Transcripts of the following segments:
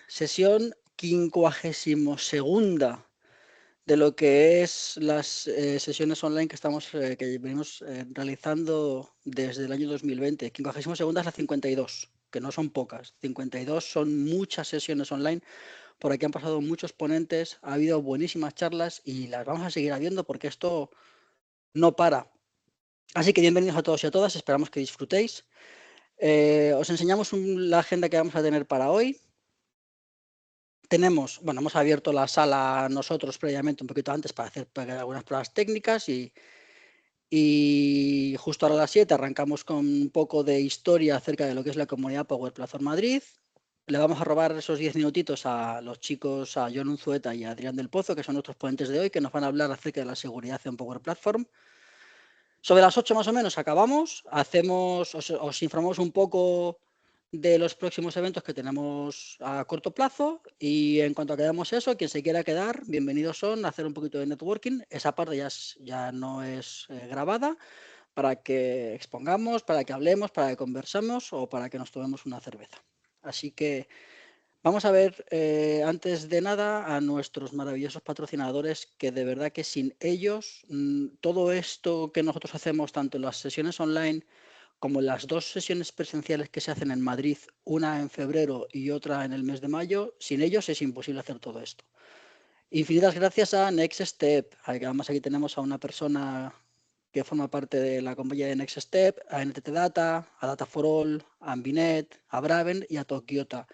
Sesión 52ª de lo que es las sesiones online que que venimos realizando desde el año 2020. 52ª es la 52, que no son pocas. 52 son muchas sesiones online. Por aquí han pasado muchos ponentes, ha habido buenísimas charlas y las vamos a seguir habiendo porque esto no para. Así que bienvenidos a todos y a todas, esperamos que disfrutéis. Os enseñamos la agenda que vamos a tener para hoy. Hemos abierto la sala nosotros previamente un poquito antes para hacer algunas pruebas técnicas y justo ahora a las 7 arrancamos con un poco de historia acerca de lo que es la comunidad Power Platform Madrid. Le vamos a robar esos 10 minutitos a los chicos, a Jon Unzueta y a Adrián del Pozo, que son nuestros ponentes de hoy, que nos van a hablar acerca de la seguridad en Power Platform. Sobre las 8 más o menos acabamos, os informamos un poco de los próximos eventos que tenemos a corto plazo y en cuanto acabemos eso, quien se quiera quedar, bienvenidos son a hacer un poquito de networking. Esa parte ya no es grabada para que expongamos, para que hablemos, para que conversemos o para que nos tomemos una cerveza. Así que vamos a ver, antes de nada, a nuestros maravillosos patrocinadores, que de verdad que sin ellos, todo esto que nosotros hacemos, tanto en las sesiones online como en las dos sesiones presenciales que se hacen en Madrid, una en febrero y otra en el mes de mayo, sin ellos es imposible hacer todo esto. Infinitas gracias a Next Step. Además, aquí tenemos a una persona que forma parte de la compañía de Next Step, a NTT Data, a Data for All, a Ambinet, a Braven y a Tokyota.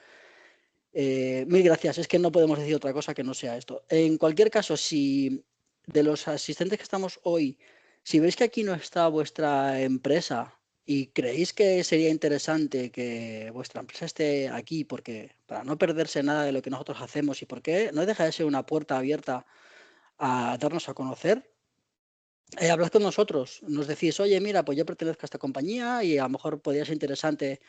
Mil gracias, es que no podemos decir otra cosa que no sea esto. En cualquier caso, si de los asistentes que estamos hoy, si veis que aquí no está vuestra empresa y creéis que sería interesante que vuestra empresa esté aquí, porque para no perderse nada de lo que nosotros hacemos y porque no deja de ser una puerta abierta a darnos a conocer, hablad con nosotros, nos decís, oye, mira, pues yo pertenezco a esta compañía y a lo mejor podría ser interesante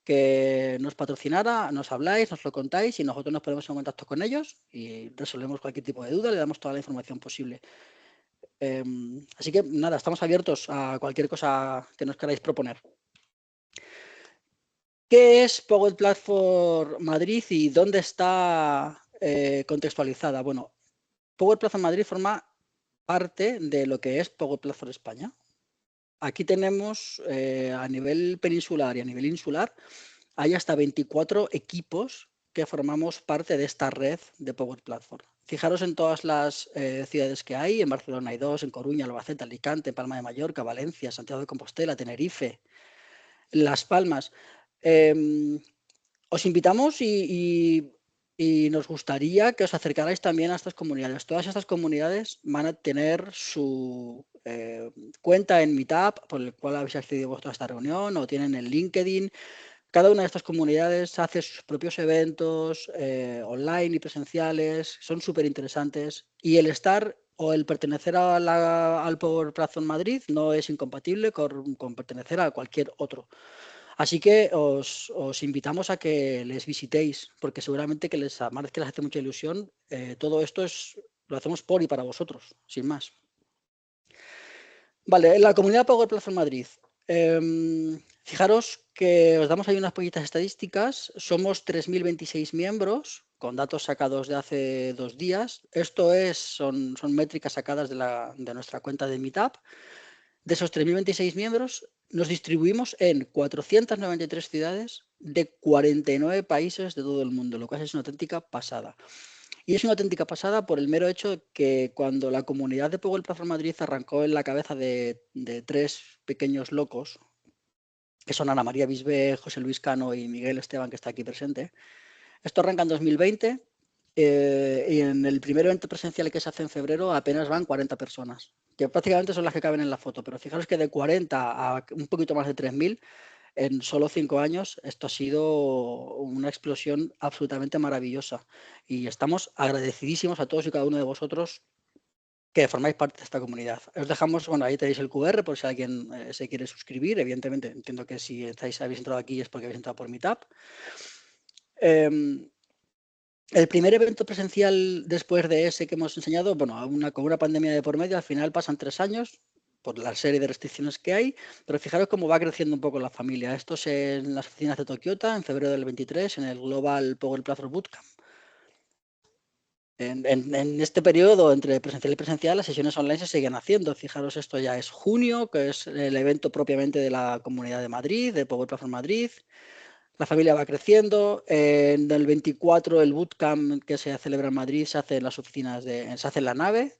que nos patrocinara, nos habláis, nos lo contáis y nosotros nos ponemos en contacto con ellos y resolvemos cualquier tipo de duda, le damos toda la información posible. Así que nada, estamos abiertos a cualquier cosa que nos queráis proponer. ¿Qué es Power Platform Madrid y dónde está contextualizada? Bueno, Power Platform Madrid forma parte de lo que es Power Platform España. Aquí tenemos a nivel peninsular y a nivel insular, hay hasta 24 equipos que formamos parte de esta red de Power Platform. Fijaros en todas las ciudades que hay. En Barcelona hay 2, en Coruña, Albacete, Alicante, Palma de Mallorca, Valencia, Santiago de Compostela, Tenerife, Las Palmas. Os invitamos y nos gustaría que os acercarais también a estas comunidades. Todas estas comunidades van a tener su cuenta en Meetup, por el cual habéis accedido vosotros a esta reunión, o tienen el LinkedIn. Cada una de estas comunidades hace sus propios eventos online y presenciales, son súper interesantes y el estar o el pertenecer al Power Platform Madrid no es incompatible con pertenecer a cualquier otro. Así que os invitamos a que les visitéis, porque seguramente que además que les hace mucha ilusión, todo esto lo hacemos por y para vosotros, sin más. Vale, la comunidad Power Platform Madrid. Fijaros que os damos ahí unas poquitas estadísticas. Somos 3.026 miembros, con datos sacados de hace 2 días. Esto son métricas sacadas de nuestra cuenta de Meetup. De esos 3.026 miembros, nos distribuimos en 493 ciudades de 49 países de todo el mundo, lo cual es una auténtica pasada. Y es una auténtica pasada por el mero hecho que cuando la comunidad de Power Platform Madrid arrancó en la cabeza de 3 pequeños locos, que son Ana María Bisbé, José Luis Cano y Miguel Esteban, que está aquí presente, esto arranca en 2020 y en el primer evento presencial que se hace en febrero apenas van 40 personas, que prácticamente son las que caben en la foto, pero fijaros que de 40 a un poquito más de 3.000 en solo 5 años, esto ha sido una explosión absolutamente maravillosa y estamos agradecidísimos a todos y cada uno de vosotros que formáis parte de esta comunidad. Os dejamos, bueno, ahí tenéis el QR por si alguien se quiere suscribir. Evidentemente, entiendo que si habéis entrado aquí es porque habéis entrado por Meetup. El primer evento presencial después de ese que hemos enseñado, bueno, con una pandemia de por medio, al final pasan 3 años. por la serie de restricciones que hay, pero fijaros cómo va creciendo un poco la familia. Esto es en las oficinas de Tokiota, en febrero del 23, en el Global Power Platform Bootcamp. En este periodo entre presencial y presencial, las sesiones online se siguen haciendo. Fijaros, esto ya es junio, que es el evento propiamente de la Comunidad de Madrid, de Power Platform Madrid. La familia va creciendo. En el 24, el bootcamp que se celebra en Madrid se hace en las oficinas, se hace en la nave.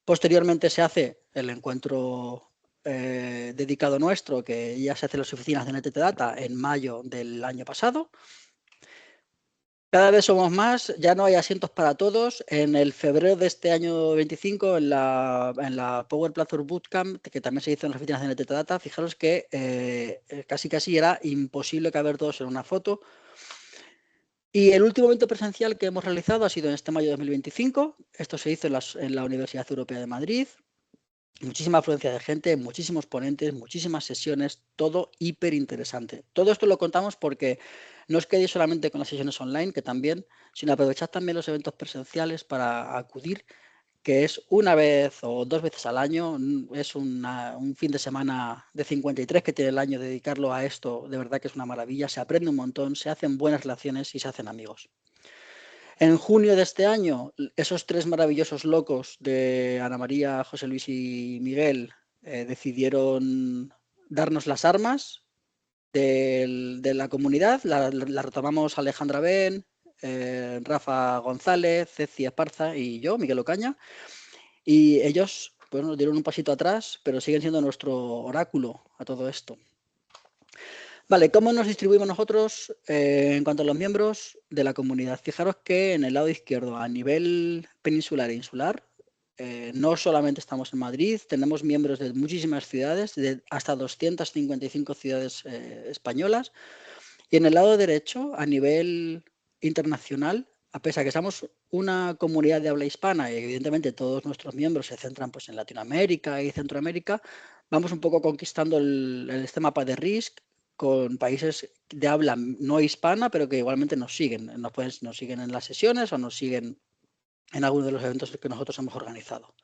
Posteriormente se hace el encuentro dedicado nuestro, que ya se hace en las oficinas de NTT Data en mayo del año pasado. Cada vez somos más, ya no hay asientos para todos. En el febrero de este año 25, en la Power Platform Bootcamp, que también se hizo en las oficinas de NTT Data, fijaros que casi era imposible caber todos en una foto. Y el último evento presencial que hemos realizado ha sido en este mayo de 2025. Esto se hizo en la Universidad Europea de Madrid. Muchísima afluencia de gente, muchísimos ponentes, muchísimas sesiones, todo hiper interesante. Todo esto lo contamos porque no os quedéis solamente con las sesiones online, que también, sino aprovechad también los eventos presenciales para acudir, que es una vez o 2 veces al año. Es un fin de semana de 53 que tiene el año. Dedicarlo a esto, de verdad que es una maravilla. Se aprende un montón, se hacen buenas relaciones y se hacen amigos. En junio de este año, esos 3 maravillosos locos de Ana María, José Luis y Miguel decidieron darnos las armas de la comunidad. La retomamos Alejandra Ben, Rafa González, Ceci Esparza y yo, Miguel Ocaña. Y ellos, bueno, dieron un pasito atrás, pero siguen siendo nuestro oráculo a todo esto. Vale, ¿cómo nos distribuimos nosotros en cuanto a los miembros de la comunidad? Fijaros que en el lado izquierdo, a nivel peninsular e insular, no solamente estamos en Madrid, tenemos miembros de muchísimas ciudades, de hasta 255 ciudades españolas. Y en el lado derecho, a nivel internacional, a pesar de que somos una comunidad de habla hispana y evidentemente todos nuestros miembros se centran pues, en Latinoamérica y Centroamérica, vamos un poco conquistando este mapa de RISC con países de habla no hispana, pero que igualmente nos siguen. Nos siguen en las sesiones o nos siguen en algunos de los eventos que nosotros hemos organizado.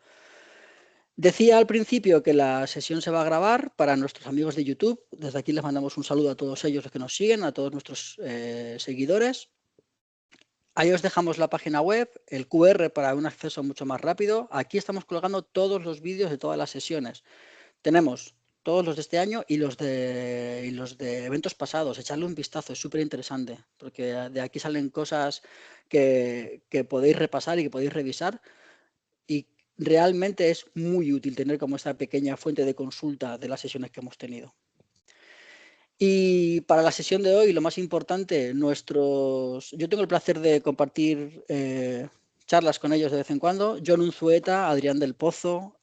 Decía al principio que la sesión se va a grabar para nuestros amigos de YouTube. Desde aquí les mandamos un saludo a todos ellos los que nos siguen, a todos nuestros seguidores. Ahí os dejamos la página web, el QR para un acceso mucho más rápido. Aquí estamos colgando todos los vídeos de todas las sesiones. Tenemos todos los de este año y los de eventos pasados. Echarle un vistazo, es súper interesante, porque de aquí salen cosas que podéis repasar y que podéis revisar. Y realmente es muy útil tener como esta pequeña fuente de consulta de las sesiones que hemos tenido. Y para la sesión de hoy, lo más importante, yo tengo el placer de compartir charlas con ellos de vez en cuando. John Unzueta, Adrián del Pozo,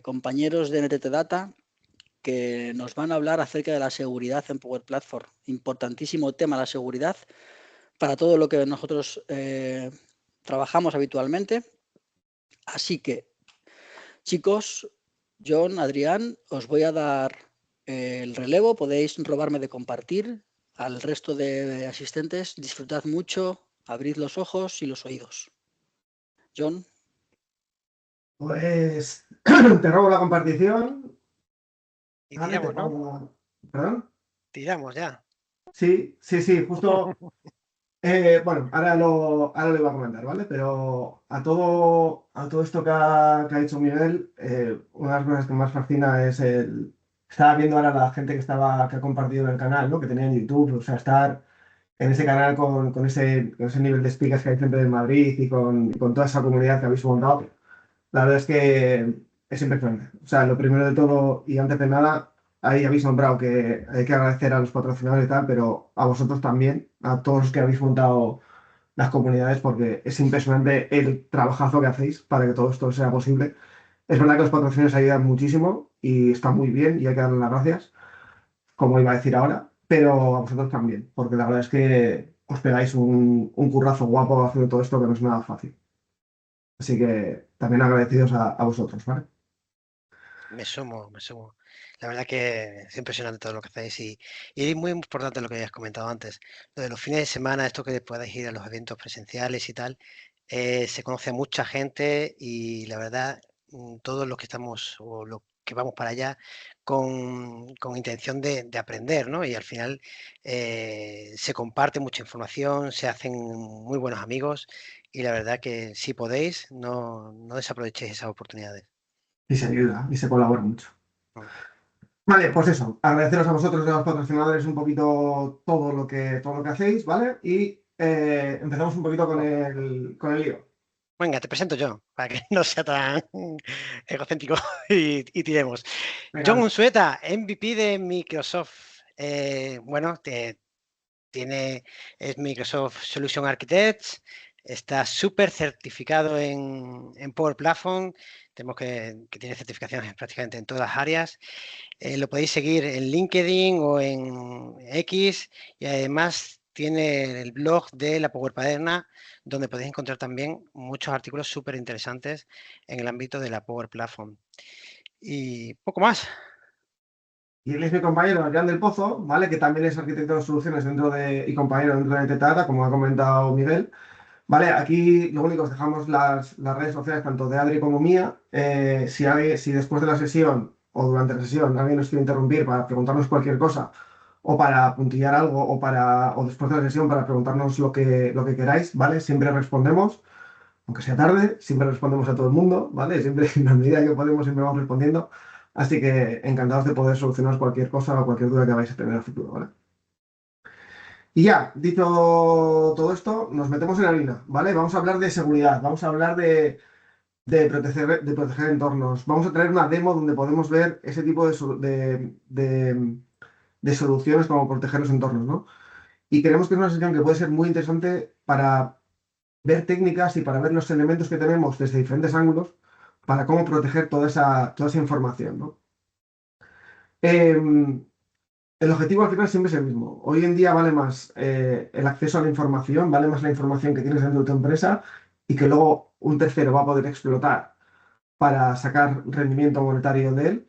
compañeros de NTT Data, que nos van a hablar acerca de la seguridad en Power Platform. Importantísimo tema la seguridad para todo lo que nosotros trabajamos habitualmente. Así que, chicos, John, Adrián, os voy a dar el relevo. Podéis robarme de compartir. Al resto de asistentes, disfrutad mucho, abrid los ojos y los oídos. John. Pues te robo la compartición. Y tiramos, ¿no? ¿Perdón? Tiramos ya. Sí, justo. Bueno, ahora lo iba a comentar, ¿vale? Pero a todo esto que ha dicho Miguel, una de las cosas que más fascina es Estaba viendo ahora la gente que ha compartido en el canal, ¿no? Que tenía en YouTube, o sea, estar en ese canal con ese nivel de speakers que hay siempre en Madrid y con toda esa comunidad que habéis montado. La verdad es que es impresionante. O sea, lo primero de todo y antes de nada, ahí habéis nombrado que hay que agradecer a los patrocinadores y tal, pero a vosotros también, a todos los que habéis montado las comunidades, porque es impresionante el trabajazo que hacéis para que todo esto sea posible. Es verdad que los patrocinadores ayudan muchísimo y está muy bien y hay que darles las gracias, como iba a decir ahora, pero a vosotros también, porque la verdad es que os pegáis un currazo guapo haciendo todo esto que no es nada fácil. Así que también agradecidos a vosotros, ¿vale? Me sumo. La verdad que es impresionante todo lo que hacéis y es muy importante lo que hayas comentado antes. Lo de los fines de semana, esto que podáis ir a los eventos presenciales y tal, se conoce a mucha gente y la verdad todos los que estamos o los que vamos para allá con intención de aprender, ¿no? Y al final se comparte mucha información, se hacen muy buenos amigos y la verdad que si podéis, no desaprovechéis esas oportunidades. Y se ayuda y se colabora mucho. Mm. Vale, pues eso, agradeceros a vosotros y a los patrocinadores un poquito todo lo que hacéis, ¿vale? Y empezamos un poquito con el lío. Venga, te presento yo, para que no sea tan egocéntrico y tiremos. Venga, John anda. Unzueta, MVP de Microsoft. Bueno, es Microsoft Solution Architects, está súper certificado en Power Platform, tenemos que tiene certificaciones prácticamente en todas las áreas. Lo podéis seguir en LinkedIn o en X y además tiene el blog de la Power Paderna donde podéis encontrar también muchos artículos súper interesantes en el ámbito de la Power Platform. Y poco más. Y él es mi compañero, Adrián del Pozo, ¿vale? Que también es arquitecto de soluciones y compañero dentro de Tetata, como ha comentado Miguel. Vale, aquí lo único, os dejamos las redes sociales tanto de Adri como mía. Si después de la sesión o durante la sesión alguien nos quiere interrumpir para preguntarnos cualquier cosa o para puntillar algo o después de la sesión para preguntarnos lo que queráis, ¿vale? Siempre respondemos, aunque sea tarde, siempre respondemos a todo el mundo, ¿vale? Siempre en la medida que podemos siempre vamos respondiendo. Así que encantados de poder solucionar cualquier cosa o cualquier duda que vais a tener en el futuro, ¿vale? Y ya, dicho todo esto, nos metemos en harina, ¿vale? Vamos a hablar de seguridad, vamos a hablar de proteger entornos. Vamos a traer una demo donde podemos ver ese tipo de soluciones como proteger los entornos, ¿no? Y creemos que es una sesión que puede ser muy interesante para ver técnicas y para ver los elementos que tenemos desde diferentes ángulos para cómo proteger toda esa información, ¿no? Em, El objetivo al final siempre es el mismo. Hoy en día vale más el acceso a la información, vale más la información que tienes dentro de tu empresa y que luego un tercero va a poder explotar para sacar rendimiento monetario de él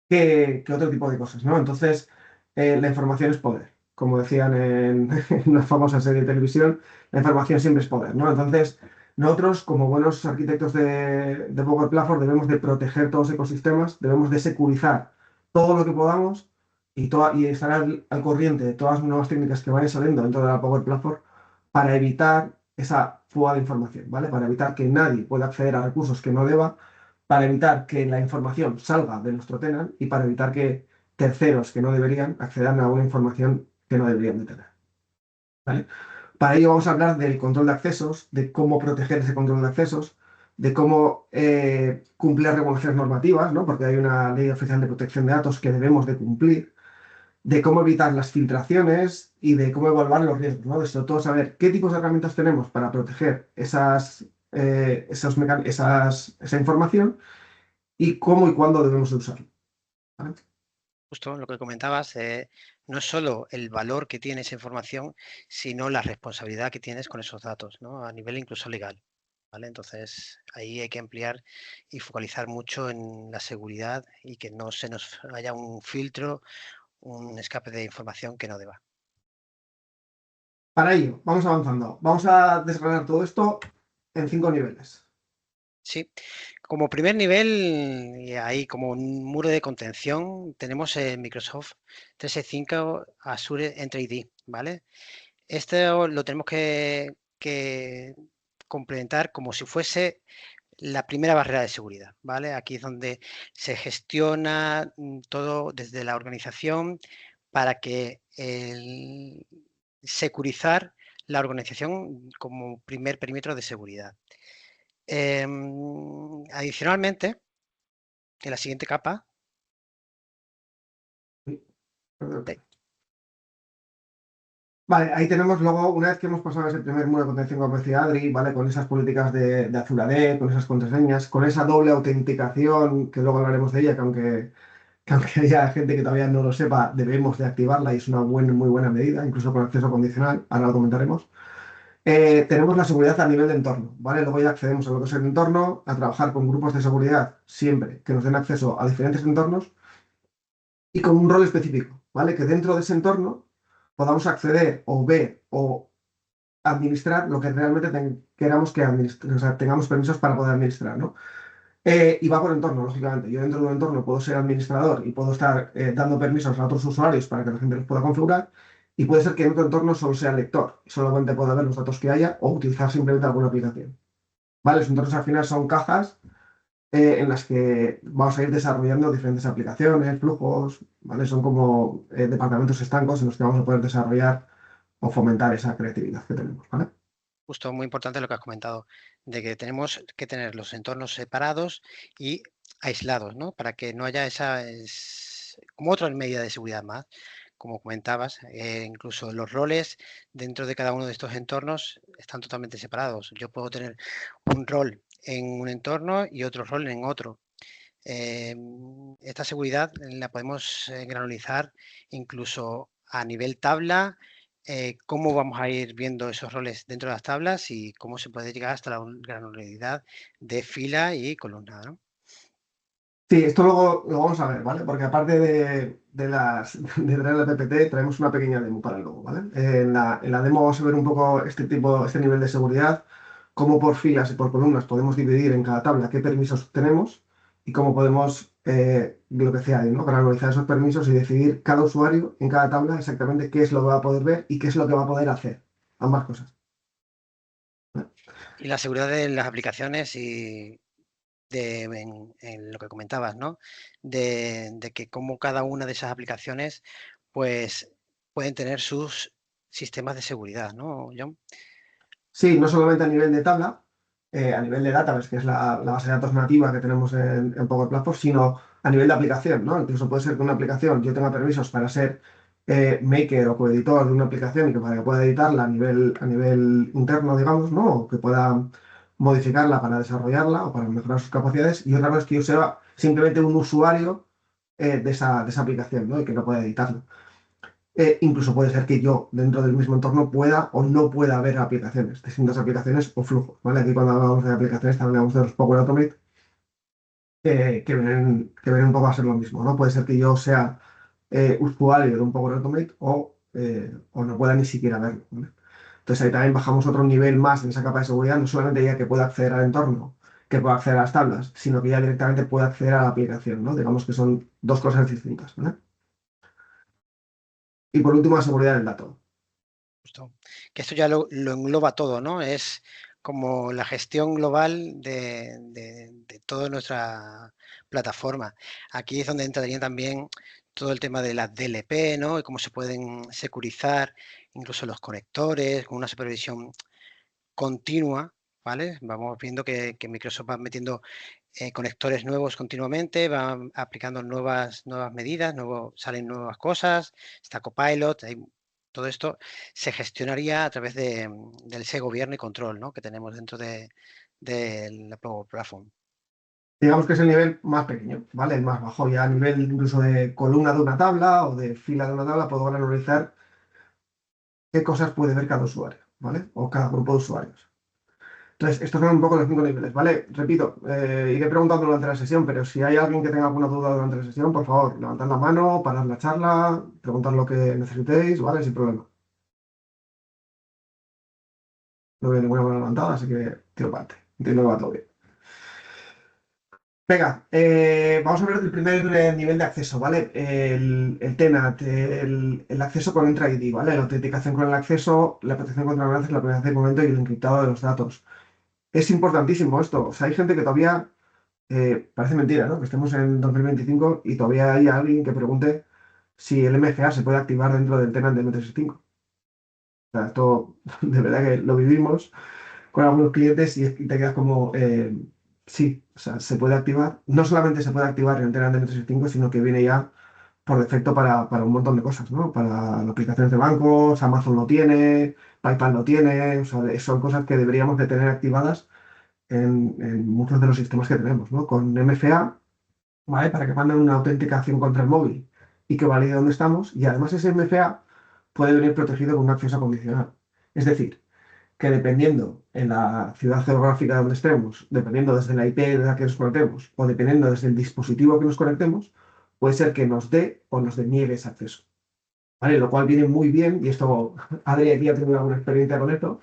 que otro tipo de cosas, ¿no? Entonces, la información es poder. Como decían en, en una famosa serie de televisión, la información siempre es poder, ¿no? Entonces, nosotros, como buenos arquitectos de Power Platform, debemos de proteger todos los ecosistemas, debemos de securizar todo lo que podamos y estar al corriente de todas las nuevas técnicas que vayan saliendo dentro de la Power Platform para evitar esa fuga de información, ¿vale? Para evitar que nadie pueda acceder a recursos que no deba, para evitar que la información salga de nuestro tenant y para evitar que terceros que no deberían accedan a una información que no deberían de tener, ¿vale? Para ello vamos a hablar del control de accesos, de cómo proteger ese control de accesos, de cómo cumplir regulaciones normativas, ¿no? Porque hay una ley oficial de protección de datos que debemos de cumplir, de cómo evitar las filtraciones y de cómo evaluar los riesgos, ¿no? De sobre todo saber qué tipos de herramientas tenemos para proteger esa información y cómo y cuándo debemos de usarlo, ¿vale? Justo lo que comentabas, no es solo el valor que tiene esa información, sino la responsabilidad que tienes con esos datos, ¿no? A nivel incluso legal, ¿vale? Entonces, ahí hay que ampliar y focalizar mucho en la seguridad y que no se nos haya un filtro, un escape de información que no deba. Para ello, vamos avanzando. Vamos a desgranar todo esto en 5 niveles. Sí, como primer nivel, y ahí como un muro de contención, tenemos Microsoft 365 Azure Entry ID, ¿vale? Esto lo tenemos que complementar como si fuese la primera barrera de seguridad, ¿vale? Aquí es donde se gestiona todo desde la organización para que securizar la organización como primer perímetro de seguridad. Adicionalmente, en la siguiente capa, Vale, ahí tenemos luego, una vez que hemos pasado ese primer muro de contención, como decía Adri, ¿vale? Con esas políticas de Azure AD, con esas contraseñas, con esa doble autenticación, que luego hablaremos de ella, que aunque haya gente que todavía no lo sepa, debemos de activarla y es una muy buena medida, incluso con acceso condicional, ahora lo comentaremos. Tenemos la seguridad a nivel de entorno, ¿vale? Luego ya accedemos a lo que es el entorno, a trabajar con grupos de seguridad siempre que nos den acceso a diferentes entornos y con un rol específico, ¿vale? Que dentro de ese entorno podamos acceder o ver o administrar lo que realmente queramos que administre, o sea, tengamos permisos para poder administrar, ¿no? Y va por entorno, lógicamente. Yo dentro de un entorno puedo ser administrador y puedo estar dando permisos a otros usuarios para que la gente los pueda configurar. Y puede ser que en otro entorno solo sea lector y solamente pueda ver los datos que haya o utilizar simplemente alguna aplicación. ¿Vale? Los entornos al final son cajas en las que vamos a ir desarrollando diferentes aplicaciones, flujos, ¿vale? Son como departamentos estancos en los que vamos a poder desarrollar o fomentar esa creatividad que tenemos, ¿vale? Justo, muy importante lo que has comentado, de que tenemos que tener los entornos separados y aislados, ¿no? Para que no haya como otra medida de seguridad más, como comentabas, incluso los roles dentro de cada uno de estos entornos están totalmente separados. Yo puedo tener un rol en un entorno y otro rol en otro. Esta seguridad la podemos granularizar incluso a nivel tabla, cómo vamos a ir viendo esos roles dentro de las tablas y cómo se puede llegar hasta la granularidad de fila y columna, ¿no? Sí, esto luego lo vamos a ver, ¿vale? Porque aparte de traer la PPT, traemos una pequeña demo para luego, ¿vale? En la demo vamos a ver un poco este nivel de seguridad, cómo por filas y por columnas podemos dividir en cada tabla qué permisos tenemos y cómo podemos, lo que decía, ¿no? Granularizar esos permisos y decidir cada usuario en cada tabla exactamente qué es lo que va a poder ver y qué es lo que va a poder hacer. Ambas cosas. Y la seguridad de las aplicaciones y en lo que comentabas, ¿no? De que como cada una de esas aplicaciones, pues pueden tener sus sistemas de seguridad, ¿no, John? Sí, no solamente a nivel de tabla, a nivel de database, que es la base de datos nativa que tenemos en Power Platform, sino a nivel de aplicación, ¿no? Incluso puede ser que una aplicación yo tenga permisos para ser maker o coeditor de una aplicación y que para que pueda editarla a nivel interno, digamos, ¿no? O que pueda modificarla para desarrollarla o para mejorar sus capacidades, y otra cosa es que yo sea simplemente un usuario de esa aplicación, ¿no? Y que no pueda editarla. Incluso puede ser que yo, dentro del mismo entorno, pueda o no pueda ver aplicaciones, distintas aplicaciones o flujos, ¿vale? Aquí cuando hablamos de aplicaciones también hablamos de los Power Automate, que vienen un poco a ser lo mismo, ¿no? Puede ser que yo sea usuario de un Power Automate o no pueda ni siquiera verlo, ¿vale? Entonces ahí también bajamos otro nivel más en esa capa de seguridad, no solamente ya que pueda acceder al entorno, que pueda acceder a las tablas, sino que ya directamente pueda acceder a la aplicación, ¿no? Digamos que son dos cosas distintas, ¿vale? Y por último, la seguridad del dato. Justo. Que esto ya lo engloba todo, ¿no? Es como la gestión global de toda nuestra plataforma. Aquí es donde entraría también todo el tema de las DLP, ¿no? Y cómo se pueden securizar incluso los conectores con una supervisión continua, ¿vale? Vamos viendo que Microsoft va metiendo conectores nuevos continuamente, va aplicando nuevas medidas, salen nuevas cosas, está Copilot, todo esto se gestionaría a través del ese gobierno y control, ¿no? Que tenemos dentro de la Power Platform. Digamos que es el nivel más pequeño, ¿vale? El más bajo. Ya a nivel incluso de columna de una tabla o de fila de una tabla, puedo analizar qué cosas puede ver cada usuario, ¿vale? O cada grupo de usuarios. Entonces, estos son un poco los 5 niveles, ¿vale? Repito, iré preguntando durante la sesión, pero si hay alguien que tenga alguna duda durante la sesión, por favor, levantad la mano, parad la charla, preguntad lo que necesitéis, ¿vale? Sin problema. No veo ninguna mano levantada, así que tiro para adelante. Entiendo que va todo bien. Venga, vamos a ver el primer nivel de acceso, ¿vale? El TENAT, el acceso con Entra ID, ¿vale? La autenticación con el acceso, la protección contra amenazas, la privacidad de momento y el encriptado de los datos. Es importantísimo esto. O sea, hay gente que todavía, parece mentira, ¿no? Que estemos en 2025 y todavía hay alguien que pregunte si el MFA se puede activar dentro del TENAT de M365. O sea, esto de verdad que lo vivimos con algunos clientes y te quedas como, sí, o sea, se puede activar. No solamente se puede activar en el Tenant de M365, sino que viene ya por defecto para un montón de cosas, ¿no? Para aplicaciones de bancos, Amazon lo tiene, PayPal lo tiene, o sea, son cosas que deberíamos de tener activadas en muchos de los sistemas que tenemos, ¿no? Con MFA, ¿vale? Para que manden una autenticación contra el móvil y que valide dónde estamos. Y además ese MFA puede venir protegido con un acceso condicional. Es decir, que dependiendo en la ciudad geográfica donde estemos, dependiendo desde la IP de la que nos conectemos o dependiendo desde el dispositivo que nos conectemos, puede ser que nos dé o nos deniegue ese acceso. ¿Vale? Lo cual viene muy bien, y esto, Adri aquí ha tenido alguna experiencia con esto,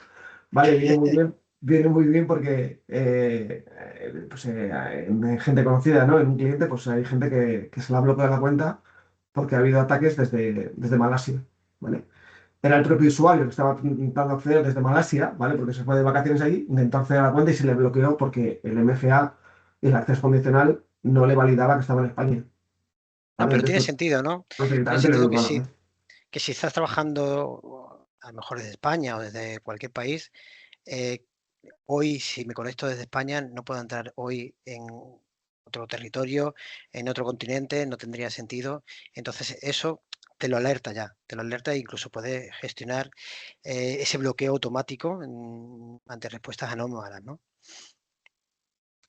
¿vale? Viene muy bien viene muy bien porque en gente conocida, ¿no? En un cliente, pues hay gente que se le ha bloqueado la cuenta porque ha habido ataques desde Malasia, ¿vale? Era el propio usuario que estaba intentando acceder desde Malasia, ¿vale? Porque se fue de vacaciones ahí, intentó acceder a la cuenta y se le bloqueó porque el MFA y el acceso condicional no le validaba que estaba en España, No, ¿vale? pero tiene Entonces, sentido, ¿no? pues Tiene directamente le sentido bloqueó la cuenta. que si estás trabajando a lo mejor desde España o desde cualquier país, eh, hoy si me conecto desde España no puedo entrar hoy en otro territorio, en otro continente, no tendría sentido. Entonces eso te lo alerta ya, te lo alerta e incluso puedes gestionar ese bloqueo automático ante respuestas anómalas, ¿no?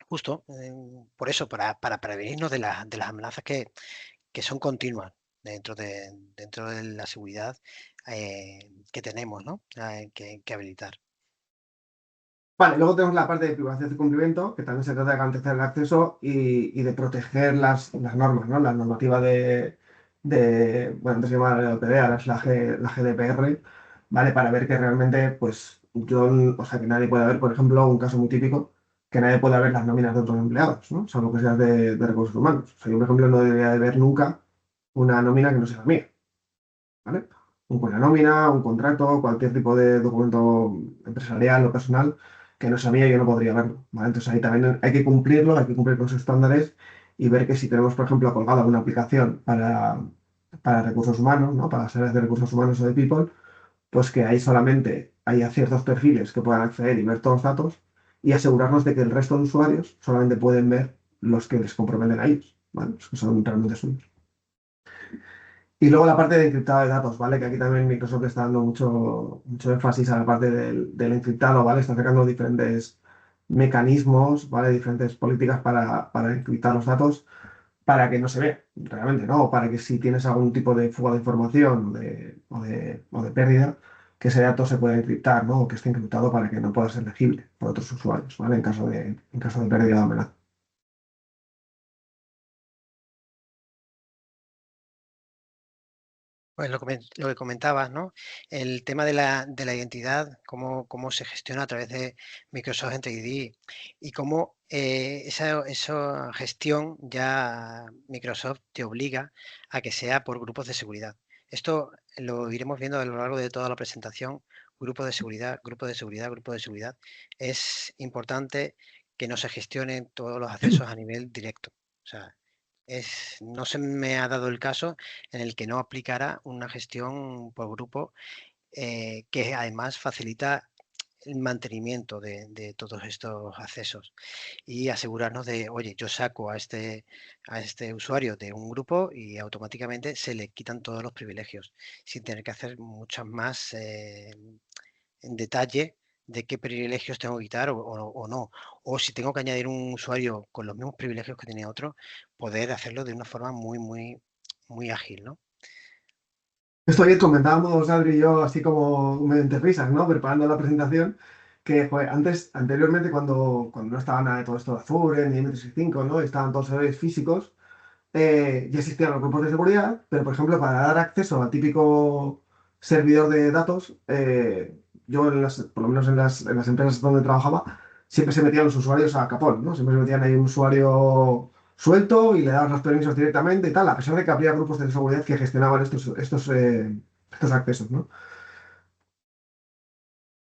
Justo, por eso, para prevenirnos de las amenazas que son continuas dentro de la seguridad que tenemos, ¿no? Que habilitar. Vale, luego tenemos la parte de privacidad y cumplimiento, que también se trata de garantizar el acceso y de proteger las normas, ¿no? La normativa bueno, antes se llamaba la LPD, ahora es la GDPR, ¿vale? Para ver que realmente, pues, o sea, que nadie pueda ver, por ejemplo, un caso muy típico, que nadie pueda ver las nóminas de otros empleados, ¿no? Salvo que seas de recursos humanos. O sea, yo, por ejemplo, no debería de ver nunca una nómina que no sea la mía, ¿vale? Una nómina, un contrato, cualquier tipo de documento empresarial o personal que no sabía, yo no podría verlo, ¿vale? Entonces ahí también hay que cumplirlo, hay que cumplir con esos estándares y ver que si tenemos, por ejemplo, colgada una aplicación para recursos humanos, ¿no? Para las áreas de recursos humanos o de people, pues que ahí solamente haya ciertos perfiles que puedan acceder y ver todos los datos y asegurarnos de que el resto de usuarios solamente pueden ver los que les comprometen a ellos, ¿vale? Los que son realmente suyos. Y luego la parte de encriptado de datos, ¿vale? Que aquí también Microsoft está dando mucho énfasis a la parte del encriptado, ¿vale? Está sacando diferentes mecanismos, ¿vale? Diferentes políticas para encriptar los datos para que no se vea realmente, ¿no? O para que si tienes algún tipo de fuga de información o de pérdida, que ese dato se pueda encriptar, ¿no? O que esté encriptado para que no pueda ser legible por otros usuarios, ¿vale? En caso de pérdida o amenaza. Pues lo que comentabas, ¿no? El tema de la identidad, cómo se gestiona a través de Microsoft Entra ID y cómo esa gestión ya Microsoft te obliga a que sea por grupos de seguridad. Esto lo iremos viendo a lo largo de toda la presentación. Grupo de seguridad, grupo de seguridad, grupo de seguridad. Es importante que no se gestionen todos los accesos a nivel directo. O sea, no se me ha dado el caso en el que no aplicara una gestión por grupo que además facilita el mantenimiento de todos estos accesos y asegurarnos de, oye, yo saco a este usuario de un grupo y automáticamente se le quitan todos los privilegios sin tener que hacer muchas más en detalle de qué privilegios tengo que quitar o no. O si tengo que añadir un usuario con los mismos privilegios que tenía otro, poder hacerlo de una forma muy ágil, ¿no? Esto ayer comentábamos, Adri y yo, así como mediante risas, ¿no? Preparando la presentación, que joder, anteriormente, cuando no estaba nada de todo esto de Azure, ni M365, ¿no? Estaban todos servidores físicos, ya existían los grupos de seguridad, pero por ejemplo, para dar acceso al típico servidor de datos, yo, por lo menos en las empresas donde trabajaba, siempre se metían los usuarios a capón, ¿no? Siempre se metían ahí un usuario suelto y le daban los permisos directamente y tal, a pesar de que había grupos de seguridad que gestionaban estos accesos, ¿no?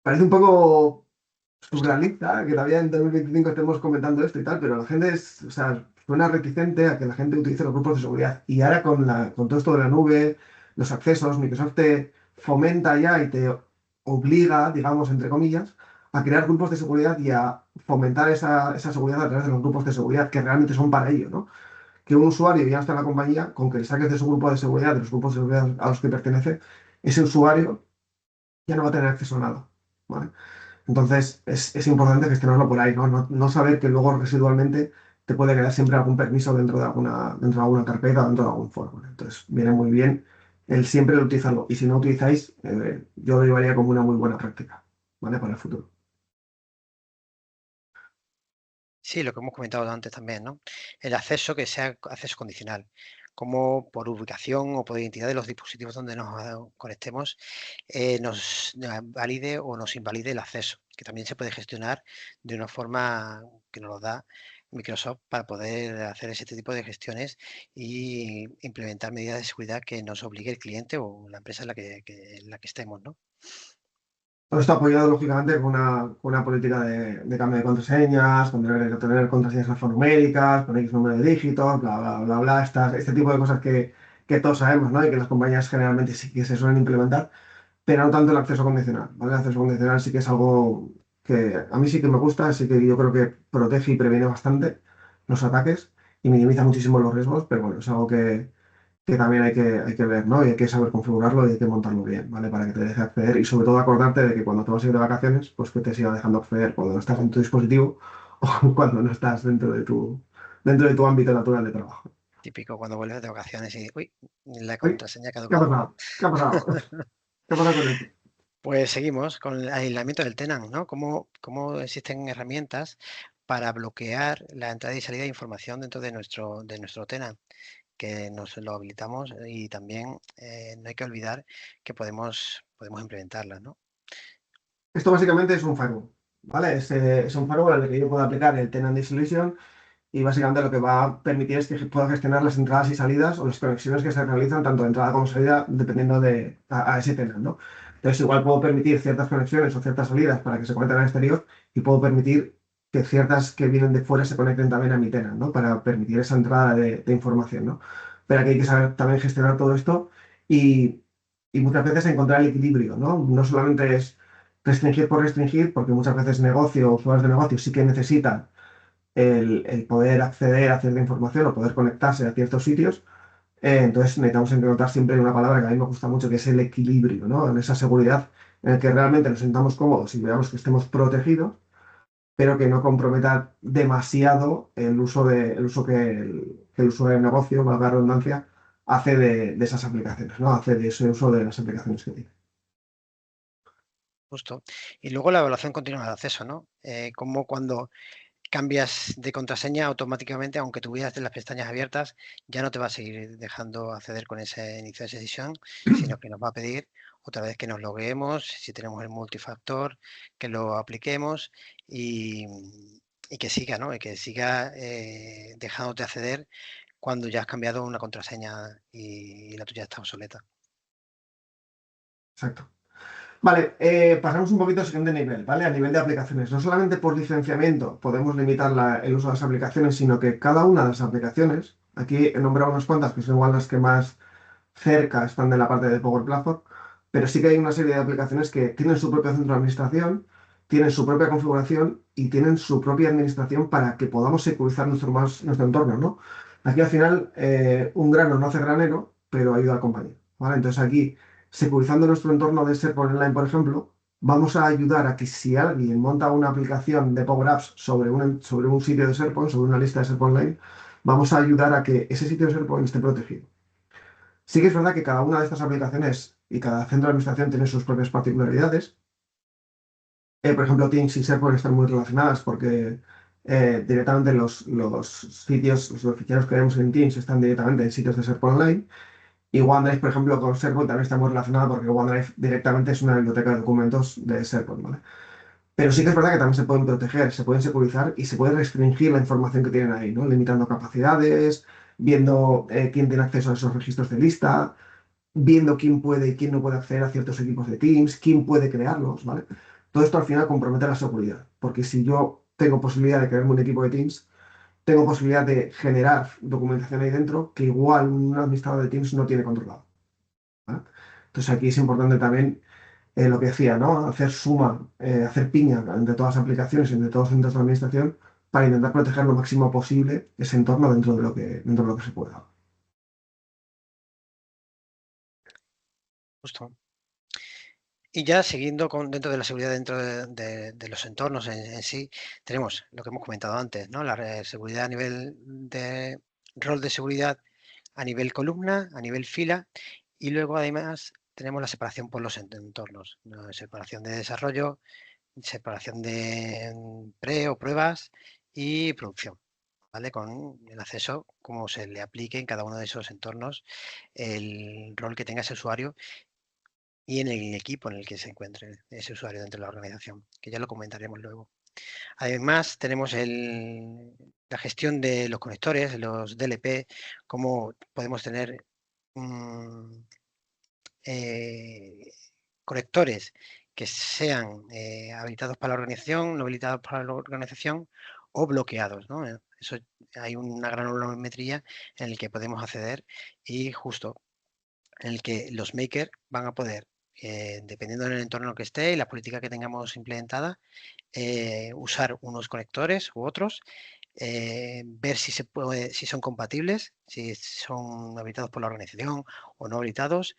Parece un poco Justo. surrealista que todavía en 2025 estemos comentando esto y tal, pero la gente o sea, suena reticente a que la gente utilice los grupos de seguridad. Y ahora con todo esto de la nube, los accesos, Microsoft te fomenta ya y te obliga, digamos, entre comillas, a crear grupos de seguridad y a fomentar esa seguridad a través de los grupos de seguridad que realmente son para ello, ¿no? Que un usuario ya está en la compañía, con que le saques de su grupo de seguridad, de los grupos de seguridad a los que pertenece, ese usuario ya no va a tener acceso a nada, ¿vale? Entonces, es importante gestionarlo por ahí, ¿no? No saber que luego residualmente te puede quedar siempre algún permiso dentro de alguna carpeta o dentro de algún foro, ¿vale? Entonces, viene muy bien el siempre utilizarlo. Y si no utilizáis, yo lo llevaría como una muy buena práctica, ¿vale? Para el futuro. Sí, lo que hemos comentado antes también, ¿no? El acceso que sea acceso condicional. cómo por ubicación o por identidad de los dispositivos donde nos conectemos nos valide o nos invalide el acceso, que también se puede gestionar de una forma que nos lo da Microsoft para poder hacer ese tipo de gestiones y implementar medidas de seguridad que nos obligue el cliente o la empresa en la que estemos, ¿no? Todo esto apoyado, lógicamente, con una política de cambio de contraseñas, con tener contraseñas alfanuméricas, con X número de dígitos, bla, bla, bla, bla, este tipo de cosas que todos sabemos, ¿no? Y que las compañías generalmente sí que se suelen implementar, pero no tanto el acceso condicional, ¿vale? El acceso condicional sí que es algo que a mí sí que me gusta, así que yo creo que protege y previene bastante los ataques y minimiza muchísimo los riesgos, pero bueno, es algo que también hay que ver, ¿no? Y hay que saber configurarlo y hay que montarlo bien, ¿vale? Para que te deje acceder y sobre todo acordarte de que cuando te vas a ir de vacaciones, pues que te siga dejando acceder cuando no estás en tu dispositivo o cuando no estás dentro de tu ámbito natural de trabajo. Típico cuando vuelves de vacaciones y, uy, la Uy, contraseña ha ¿qué ha caducado. pasado? ¿Qué ha pasado? ¿Qué ha pasado con esto? Pues seguimos con el aislamiento del tenant, ¿no? ¿Cómo existen herramientas para bloquear la entrada y salida de información dentro de nuestro tenant? Que nos lo habilitamos y también no hay que olvidar que podemos implementarlas, ¿no? Esto básicamente es un firewall, ¿vale? Es un firewall al que yo puedo aplicar el Tenant Isolation y básicamente lo que va a permitir es que pueda gestionar las entradas y salidas o las conexiones que se realizan tanto de entrada como salida dependiendo a ese tenant, ¿no? Entonces igual puedo permitir ciertas conexiones o ciertas salidas para que se conecten al exterior y puedo permitir que ciertas que vienen de fuera se conecten también a mi tenant, ¿no? Para permitir esa entrada de información, ¿no? Pero aquí hay que saber también gestionar todo esto y, y muchas veces encontrar el equilibrio, ¿no? No solamente es restringir por restringir, porque muchas veces negocio o usuarios de negocio sí que necesitan el poder acceder a cierta información o poder conectarse a ciertos sitios. Entonces necesitamos encontrar siempre una palabra que a mí me gusta mucho, que es el equilibrio, ¿no? En esa seguridad en el que realmente nos sintamos cómodos y veamos que estemos protegidos, pero que no comprometa demasiado el uso que el usuario de negocio, valga la redundancia, hace de esas aplicaciones, ¿no? Hace de ese uso de las aplicaciones que tiene. Justo. Y luego la evaluación continua de acceso, ¿no? Como cuando cambias de contraseña automáticamente, aunque tuvieras las pestañas abiertas, ya no te va a seguir dejando acceder con ese inicio de sesión, sino que nos va a pedir otra vez que nos logueemos, si tenemos el multifactor, que lo apliquemos y, y que siga, ¿no? Y que siga dejándote acceder cuando ya has cambiado una contraseña y la tuya está obsoleta. Exacto. Vale, pasamos un poquito al siguiente nivel, ¿vale? A nivel de aplicaciones. No solamente por licenciamiento podemos limitar el uso de las aplicaciones, sino que cada una de las aplicaciones, aquí he nombrado unas cuantas que son igual las que más cerca están de la parte de Power Platform, pero sí que hay una serie de aplicaciones que tienen su propio centro de administración, tienen su propia configuración y tienen su propia administración para que podamos securizar nuestro entorno, ¿no? Aquí al final un grano no hace granero, pero ayuda al compañero, ¿vale? Entonces aquí, securizando nuestro entorno de SharePoint Online, por ejemplo, vamos a ayudar a que si alguien monta una aplicación de Power Apps sobre un sitio de SharePoint, sobre una lista de SharePoint Online, vamos a ayudar a que ese sitio de SharePoint esté protegido. Sí que es verdad que cada una de estas aplicaciones y cada centro de administración tiene sus propias particularidades. Por ejemplo, Teams y SharePoint están muy relacionadas porque directamente los sitios, los ficheros que vemos en Teams están directamente en sitios de SharePoint Online. Y OneDrive, por ejemplo, con SharePoint también está muy relacionada porque OneDrive directamente es una biblioteca de documentos de SharePoint, ¿vale? Pero sí que es verdad que también se pueden proteger, se pueden securizar y se puede restringir la información que tienen ahí, ¿no? Limitando capacidades, viendo quién tiene acceso a esos registros de lista, viendo quién puede y quién no puede acceder a ciertos equipos de Teams, quién puede crearlos, ¿vale? Todo esto al final compromete la seguridad, porque si yo tengo posibilidad de crearme un equipo de Teams, tengo posibilidad de generar documentación ahí dentro que igual un administrador de Teams no tiene controlado, ¿vale? Entonces aquí es importante también lo que decía, ¿no? Hacer suma, hacer piña entre todas las aplicaciones y entre todos los centros de administración para intentar proteger lo máximo posible ese entorno dentro de lo que se pueda. Justo. Y ya siguiendo dentro de la seguridad, dentro de los entornos en sí, tenemos lo que hemos comentado antes, ¿no? La seguridad a nivel de rol de seguridad a nivel columna, a nivel fila, y luego además tenemos la separación por los entornos, ¿no? Separación de desarrollo, separación de pre o pruebas y producción. ¿vale? Con el acceso, como se le aplique en cada uno de esos entornos, el rol que tenga ese usuario y en el equipo en el que se encuentre ese usuario dentro de la organización, que ya lo comentaremos luego. Además, tenemos la gestión de los conectores, los DLP, cómo podemos tener conectores que sean habilitados para la organización, no habilitados para la organización o bloqueados, ¿no? Eso hay una gran volumetría en el que podemos acceder y justo en el que los makers van a poder, dependiendo del entorno que esté y la política que tengamos implementada, usar unos conectores u otros, ver si si son compatibles, si son habilitados por la organización o no habilitados,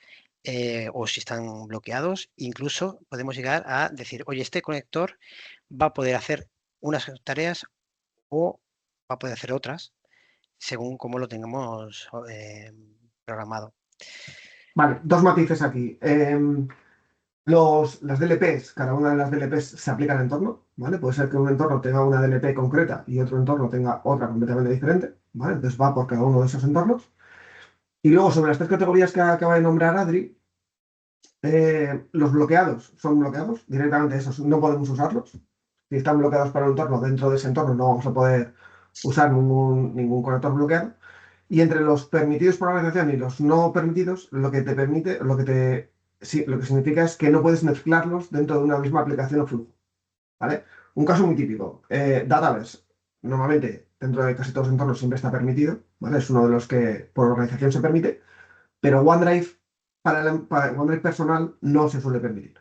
o si están bloqueados. Incluso podemos llegar a decir, oye, este conector va a poder hacer unas tareas o va a poder hacer otras, según cómo lo tengamos programado. Vale, dos matices aquí. Las DLPs, cada una de las DLPs se aplica al entorno, ¿vale? Puede ser que un entorno tenga una DLP concreta y otro entorno tenga otra completamente diferente, ¿vale? Entonces va por cada uno de esos entornos. Y luego, sobre las tres categorías que acaba de nombrar Adri, los bloqueados son bloqueados, directamente esos no podemos usarlos. Si están bloqueados para un entorno, dentro de ese entorno no vamos a poder usar ningún conector bloqueado. Y entre los permitidos por la organización y los no permitidos, lo que te permite, lo que significa es que no puedes mezclarlos dentro de una misma aplicación o flujo, ¿vale? Un caso muy típico, Database, normalmente dentro de casi todos los entornos siempre está permitido, ¿vale? Es uno de los que por organización se permite, pero OneDrive para OneDrive personal no se suele permitir,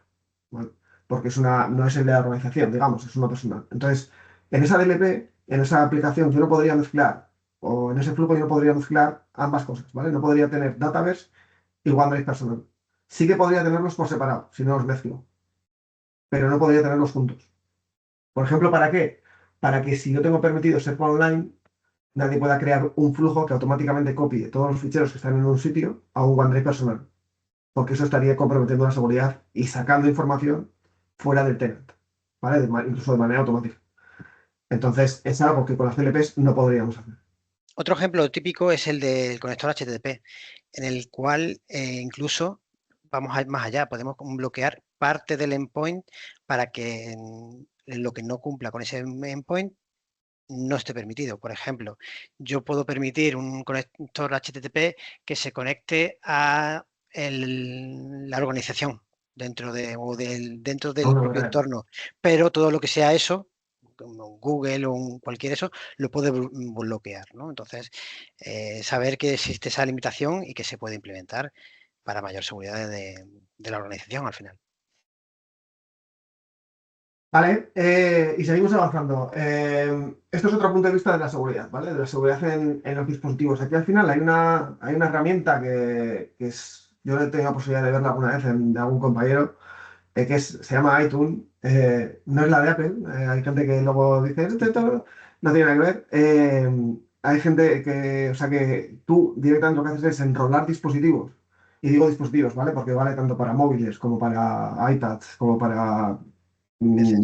¿vale? Porque no es el de la organización, digamos, es uno personal. Entonces, en esa DLP, en esa aplicación, yo no podría mezclar, o en ese flujo yo no podría mezclar ambas cosas, ¿vale? No podría tener Database y OneDrive personal. Sí que podría tenerlos por separado, si no los mezclo, pero no podría tenerlos juntos. Por ejemplo, ¿para qué? Para que si yo tengo permitido SharePoint Online, nadie pueda crear un flujo que automáticamente copie todos los ficheros que están en un sitio a un OneDrive personal, porque eso estaría comprometiendo la seguridad y sacando información fuera del tenant, ¿vale? Incluso de manera automática. Entonces, es algo que con las CLPs no podríamos hacer. Otro ejemplo típico es el del conector HTTP, en el cual incluso vamos más allá, podemos bloquear parte del endpoint para que lo que no cumpla con ese endpoint no esté permitido. Por ejemplo, yo puedo permitir un conector HTTP que se conecte a la organización dentro del propio entorno, pero todo lo que sea eso, como Google o cualquier eso, lo puede bloquear, ¿no? Entonces, saber que existe esa limitación y que se puede implementar para mayor seguridad de la organización al final. Vale, y seguimos avanzando. Esto es otro punto de vista de la seguridad, ¿vale? De la seguridad en los dispositivos. Aquí al final hay una herramienta que es, yo he tenido la posibilidad de verla alguna vez de algún compañero, se llama iTunes, no es la de Apple, hay gente que luego dice, "Esto no tiene nada que ver". Hay gente que, o sea que tú directamente lo que haces es enrolar dispositivos, y digo dispositivos, ¿vale? Porque vale tanto para móviles como para iPads, como para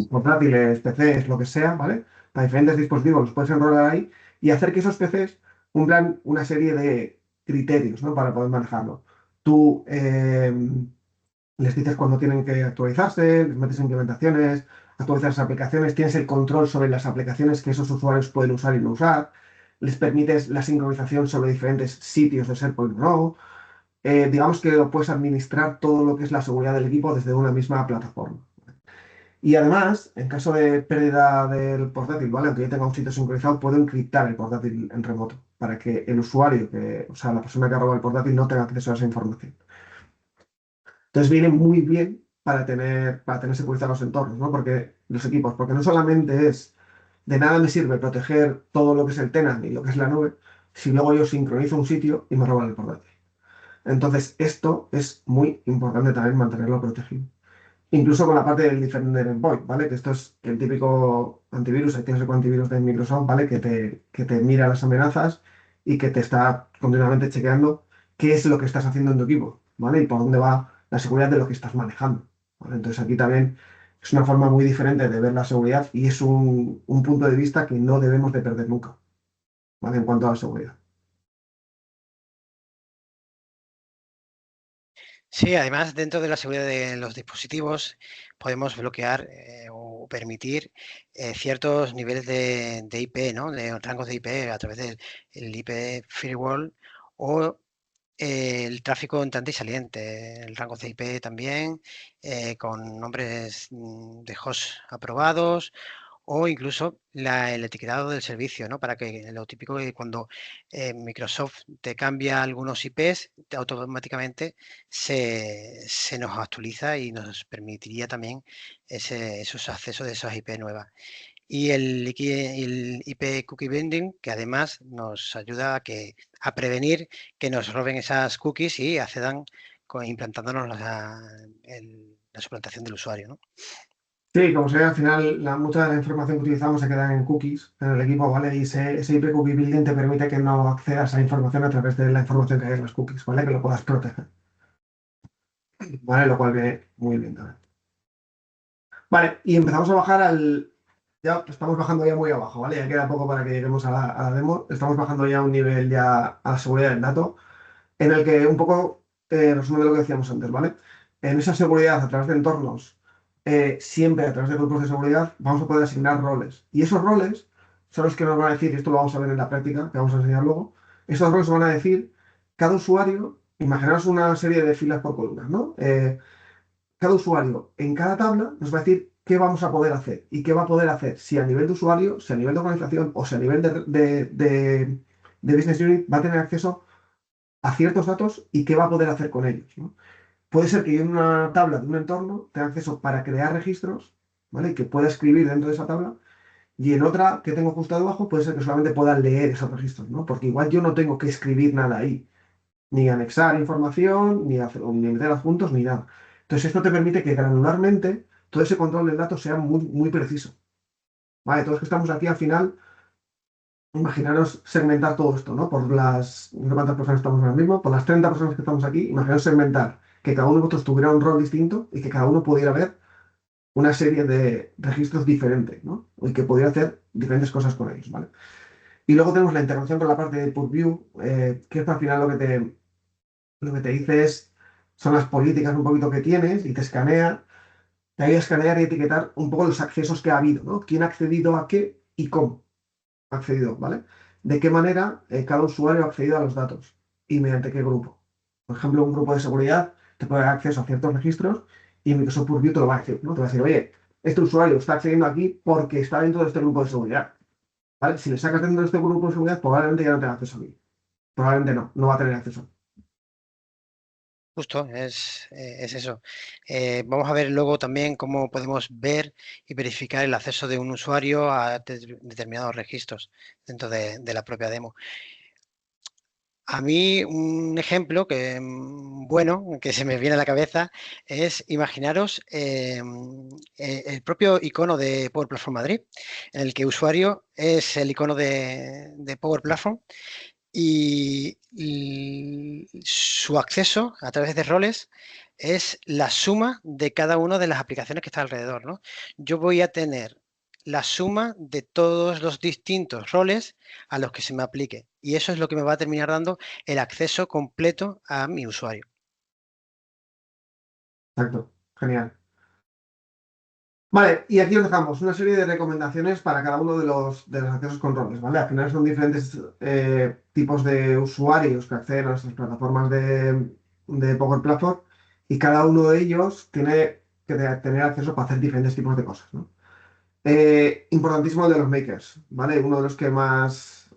portátiles, PCs, lo que sea, ¿vale? Para diferentes dispositivos los puedes enrolar ahí y hacer que esos PCs cumplan una serie de criterios, ¿no? Para poder manejarlo. Tú les dices cuándo tienen que actualizarse, les metes implementaciones, actualizas las aplicaciones, tienes el control sobre las aplicaciones que esos usuarios pueden usar y no usar, les permites la sincronización sobre diferentes sitios de SharePoint o no. Digamos que puedes administrar todo lo que es la seguridad del equipo desde una misma plataforma. Y además, en caso de pérdida del portátil, ¿vale? Aunque yo tenga un sitio sincronizado, puedo encriptar el portátil en remoto para que el usuario, o sea, la persona que ha robado el portátil, no tenga acceso a esa información. Entonces viene muy bien para tener securizados los entornos, ¿no? Porque los equipos, porque no solamente es de nada me sirve proteger todo lo que es el tenant y lo que es la nube, si luego yo sincronizo un sitio y me roban el portátil. Entonces, esto es muy importante también mantenerlo protegido. Incluso con la parte del Defender Endpoint, ¿vale? Que esto es el típico antivirus, ahí tienes el antivirus de Microsoft, ¿vale? Que te mira las amenazas y que te está continuamente chequeando qué es lo que estás haciendo en tu equipo, ¿vale? Y por dónde va la seguridad de lo que estás manejando, ¿vale? Entonces aquí también es una forma muy diferente de ver la seguridad y es un punto de vista que no debemos de perder nunca. ¿vale? En cuanto a la seguridad. Sí, además, dentro de la seguridad de los dispositivos podemos bloquear o permitir ciertos niveles de IP, ¿no? De rangos de IP a través del IP firewall o el tráfico entrante y saliente, el rango de IP también, con nombres de host aprobados o incluso el etiquetado del servicio, ¿no? Para que lo típico que cuando Microsoft te cambia algunos IPs, automáticamente se nos actualiza y nos permitiría también esos accesos de esas IP nuevas. Y el IP Cookie Binding, que además nos ayuda a prevenir que nos roben esas cookies y accedan implantándonos la suplantación del usuario, ¿no? Sí, como se ve, al final mucha de la información que utilizamos se queda en cookies en el equipo, ¿vale? Y ese IP Cookie Building te permite que no accedas a información a través de la información que hay en las cookies, ¿vale? Que lo puedas proteger, ¿vale? Lo cual viene muy bien también. Vale, y empezamos a bajar ya estamos bajando ya muy abajo, ¿vale? Ya queda poco para que lleguemos a la demo. Estamos bajando ya a un nivel ya a la seguridad del dato, en el que un poco resume lo que decíamos antes, ¿vale? En esa seguridad a través de entornos, siempre a través de grupos de seguridad, vamos a poder asignar roles. Y esos roles son los que nos van a decir, y esto lo vamos a ver en la práctica, que vamos a enseñar luego, esos roles van a decir, cada usuario, imaginaos una serie de filas por columnas, ¿no? Cada usuario en cada tabla nos va a decir qué vamos a poder hacer y qué va a poder hacer, si a nivel de usuario, si a nivel de organización o si a nivel de business unit va a tener acceso a ciertos datos y qué va a poder hacer con ellos, ¿no? Puede ser que yo en una tabla de un entorno tenga acceso para crear registros, ¿vale? Y que pueda escribir dentro de esa tabla, y en otra que tengo justo debajo puede ser que solamente pueda leer esos registros, ¿no? Porque igual yo no tengo que escribir nada ahí, ni anexar información, ni meter adjuntos, ni nada. Entonces esto te permite que granularmente todo ese control del dato sea muy, muy preciso, ¿vale? Todos que estamos aquí al final, imaginaros segmentar todo esto, ¿no? No sé cuántas personas estamos ahora mismo, por las 30 personas que estamos aquí, imaginaros segmentar, que cada uno de vosotros tuviera un rol distinto y que cada uno pudiera ver una serie de registros diferentes, ¿no? Y que pudiera hacer diferentes cosas con ellos, ¿vale? Y luego tenemos la integración con la parte de Purview, que es al final lo que te dice son las políticas un poquito que tienes y te escanea, te ayuda a escanear y etiquetar un poco los accesos que ha habido, ¿no? ¿Quién ha accedido a qué y cómo ha accedido, ¿vale? De qué manera cada usuario ha accedido a los datos y mediante qué grupo. Por ejemplo, un grupo de seguridad te puede dar acceso a ciertos registros y Microsoft Purview te lo va a decir, ¿no? Te va a decir, oye, este usuario está accediendo aquí porque está dentro de este grupo de seguridad, ¿vale? Si le sacas dentro de este grupo de seguridad, probablemente ya no tenga acceso a mí. Probablemente no va a tener acceso. Justo, es eso. Vamos a ver luego también cómo podemos ver y verificar el acceso de un usuario a determinados registros dentro de la propia demo. A mí un ejemplo bueno, que se me viene a la cabeza es imaginaros el propio icono de Power Platform Madrid, en el que usuario es el icono de Power Platform y su acceso a través de roles es la suma de cada una de las aplicaciones que está alrededor, ¿no? Yo voy a tener la suma de todos los distintos roles a los que se me aplique. Y eso es lo que me va a terminar dando el acceso completo a mi usuario. Exacto, genial. Vale, y aquí os dejamos una serie de recomendaciones para cada uno de los accesos con roles, ¿vale? Al final son diferentes tipos de usuarios que acceden a nuestras plataformas de Power Platform y cada uno de ellos tiene que tener acceso para hacer diferentes tipos de cosas, ¿no? Importantísimo el de los makers, ¿vale? Uno de los que más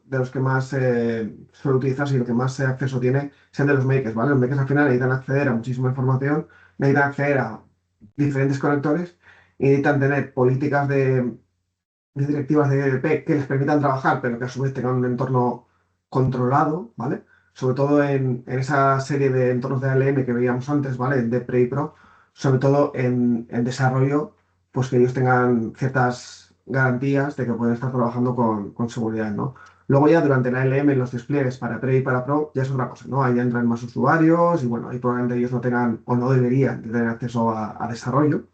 suele utilizarse y el que más acceso tiene es el de los makers, ¿vale? Los makers al final necesitan acceder a muchísima información, necesitan acceder a diferentes conectores y necesitan tener políticas de directivas de DLP que les permitan trabajar, pero que a su vez tengan un entorno controlado, ¿vale? Sobre todo en esa serie de entornos de ALM que veíamos antes, ¿vale? De Pre y Pro, sobre todo en desarrollo, pues que ellos tengan ciertas garantías de que pueden estar trabajando con seguridad, ¿no? Luego ya durante la ALM, los despliegues para Pre y para Pro ya es otra cosa, ¿no? Ahí ya entran más usuarios y bueno, ahí probablemente ellos no tengan o no deberían de tener acceso a desarrollo,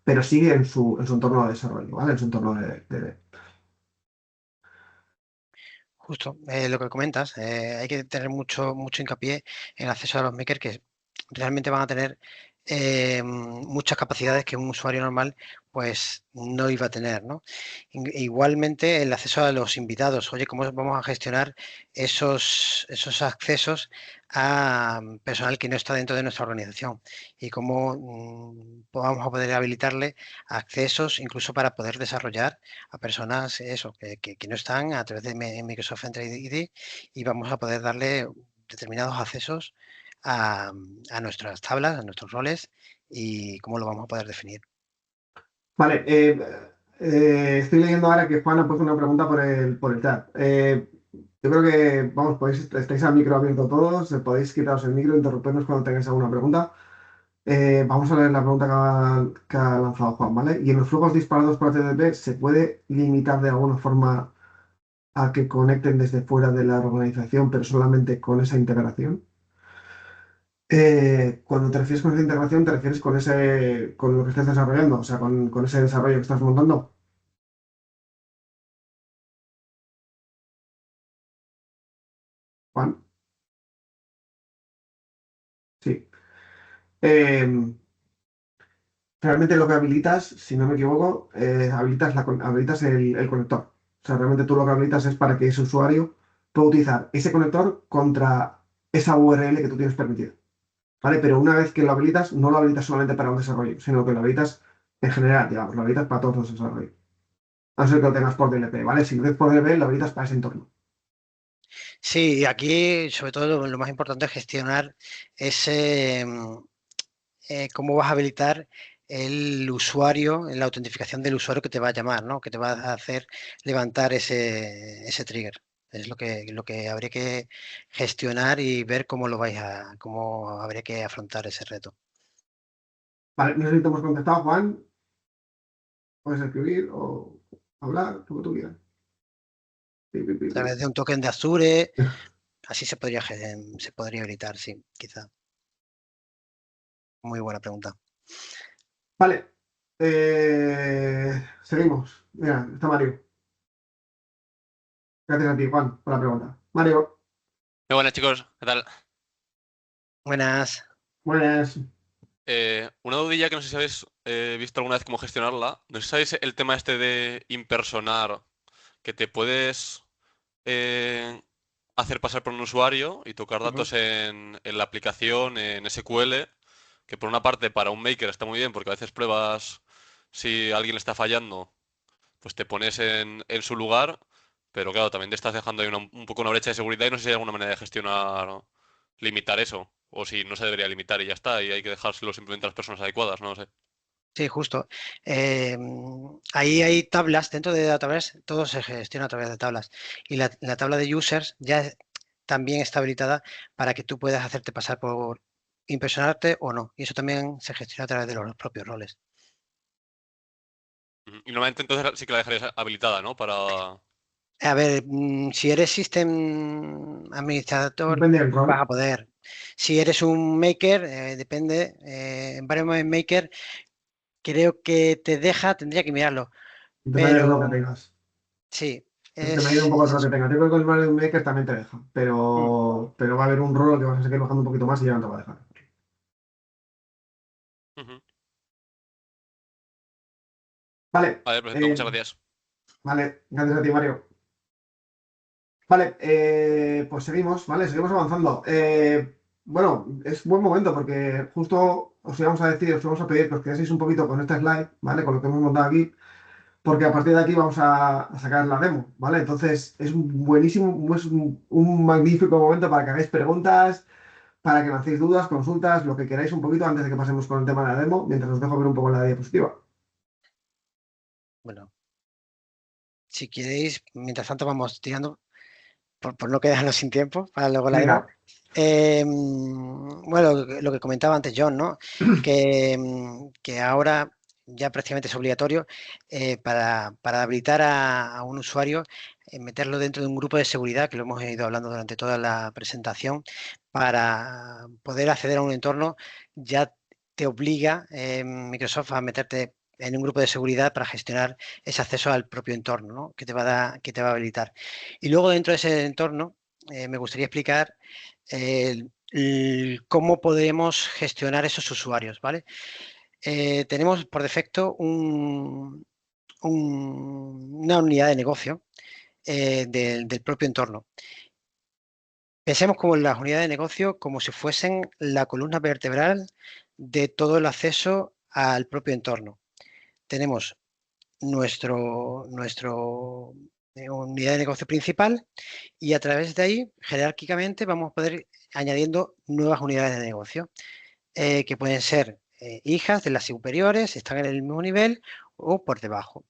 pero sí en su entorno de desarrollo, ¿vale? En su entorno de. Justo, lo que comentas, hay que tener mucho hincapié en el acceso a los makers que realmente van a tener muchas capacidades que un usuario normal pues no iba a tener, ¿no? Igualmente el acceso a los invitados. Oye, ¿cómo vamos a gestionar esos accesos a personal que no está dentro de nuestra organización? Y cómo vamos a poder habilitarle accesos incluso para poder desarrollar a personas que no están a través de Microsoft Entra ID, y vamos a poder darle determinados accesos a nuestras tablas, a nuestros roles, y cómo lo vamos a poder definir. Vale, estoy leyendo ahora que Juan ha puesto una pregunta por el chat. Yo creo que, vamos, estáis al micro abierto todos, podéis quitaros el micro, interrumpirnos cuando tengáis alguna pregunta. Vamos a leer la pregunta que ha lanzado Juan, ¿vale? Y en los flujos disparados por HTTP, ¿se puede limitar de alguna forma a que conecten desde fuera de la organización, pero solamente con esa integración? Cuando te refieres con esa integración, ¿te refieres con lo que estés desarrollando? O sea, con ese desarrollo que estás montando. Juan, sí. Eh, Realmente lo que habilitas, si no me equivoco, habilitas el conector. O sea, realmente tú lo que habilitas es para que ese usuario pueda utilizar ese conector contra esa URL que tú tienes permitida. ¿Vale? Pero una vez que lo habilitas, no lo habilitas solamente para un desarrollo, sino que lo habilitas en general, digamos, lo habilitas para todos los desarrollos. A no ser que lo tengas por DLP, ¿vale? Si lo tienes por DLP, lo habilitas para ese entorno. Sí, aquí sobre todo lo más importante es gestionar ese cómo vas a habilitar el usuario, la autentificación del usuario que te va a llamar, ¿no? Que te va a hacer levantar ese trigger. Es lo que habría que gestionar y ver cómo habría que afrontar ese reto. Vale, no sé si te hemos contestado, Juan. Puedes escribir o hablar, lo que tú quieras. Pi, pi, pi, A pi. través de un token de Azure, así se podría habilitar, sí, quizá. Muy buena pregunta. Vale. Seguimos. Mira, está Mario. Gracias a ti, Juan, por la pregunta. Mario, Muy buenas, chicos, ¿qué tal? Buenas. buenas. Una dudilla que no sé si habéis visto alguna vez cómo gestionarla. No sé si sabéis el tema este de impersonar, que te puedes eh, hacer pasar por un usuario y tocar Ujú. datos en la aplicación, en SQL, que por una parte para un maker está muy bien porque a veces pruebas si alguien le está fallando, pues te pones en su lugar, pero claro, también te estás dejando ahí un poco una brecha de seguridad y no sé si hay alguna manera de gestionar, limitar eso, o si no se debería limitar y ya está, y hay que dejárselo simplemente a las personas adecuadas, no lo sé. Sí, justo. Eh, Ahí hay tablas, dentro de Dataverse todo se gestiona a través de tablas. Y la tabla de users también está habilitada para que tú puedas hacerte pasar por impresionarte o no. Y eso también se gestiona a través de los propios roles. Ujú. Y normalmente entonces sí que la dejarías habilitada, ¿no? Para... A ver, si eres System Administrador, Depende del vas rol. a poder. Si eres un Maker, depende. Environment Maker, creo que tendría que mirarlo. Depende del rol que Pero tengas. sí, Depende un poco del rol que tengas. Yo creo que el Mario Maker también te deja. mm, Pero va a haber un rol que vas a seguir bajando un poquito más y ya no te va a dejar. Ujú. Vale. Vale, perfecto, muchas gracias. Vale. Gracias a ti, Mario. Vale, pues seguimos, ¿vale? Seguimos avanzando. Bueno, es buen momento porque justo os íbamos a decir, os íbamos a pedir que os quedaseis un poquito con esta slide, ¿vale? Con lo que hemos montado aquí, porque a partir de aquí vamos a sacar la demo, ¿vale? Entonces es un buenísimo, es un magnífico momento para que hagáis preguntas, para que lancéis dudas, consultas, lo que queráis un poquito antes de que pasemos con el tema de la demo, mientras os dejo ver un poco la diapositiva. bueno, si queréis, mientras tanto vamos tirando por no quedarnos sin tiempo para luego la demo. Venga, Bueno, lo que comentaba antes John, ¿no? Que ahora ya prácticamente es obligatorio para habilitar a un usuario, meterlo dentro de un grupo de seguridad, que lo hemos ido hablando durante toda la presentación, para poder acceder a un entorno, ya te obliga Microsoft a meterte en un grupo de seguridad para gestionar ese acceso al propio entorno, ¿no? que te va a habilitar. Y luego dentro de ese entorno me gustaría explicar cómo podemos gestionar esos usuarios, ¿vale? Tenemos por defecto una unidad de negocio del propio entorno. Pensemos como en las unidades de negocio como si fuesen la columna vertebral de todo el acceso al propio entorno. Tenemos nuestro unidad de negocio principal y a través de ahí, jerárquicamente, vamos a poder ir añadiendo nuevas unidades de negocio que pueden ser hijas de las superiores, están en el mismo nivel o por debajo.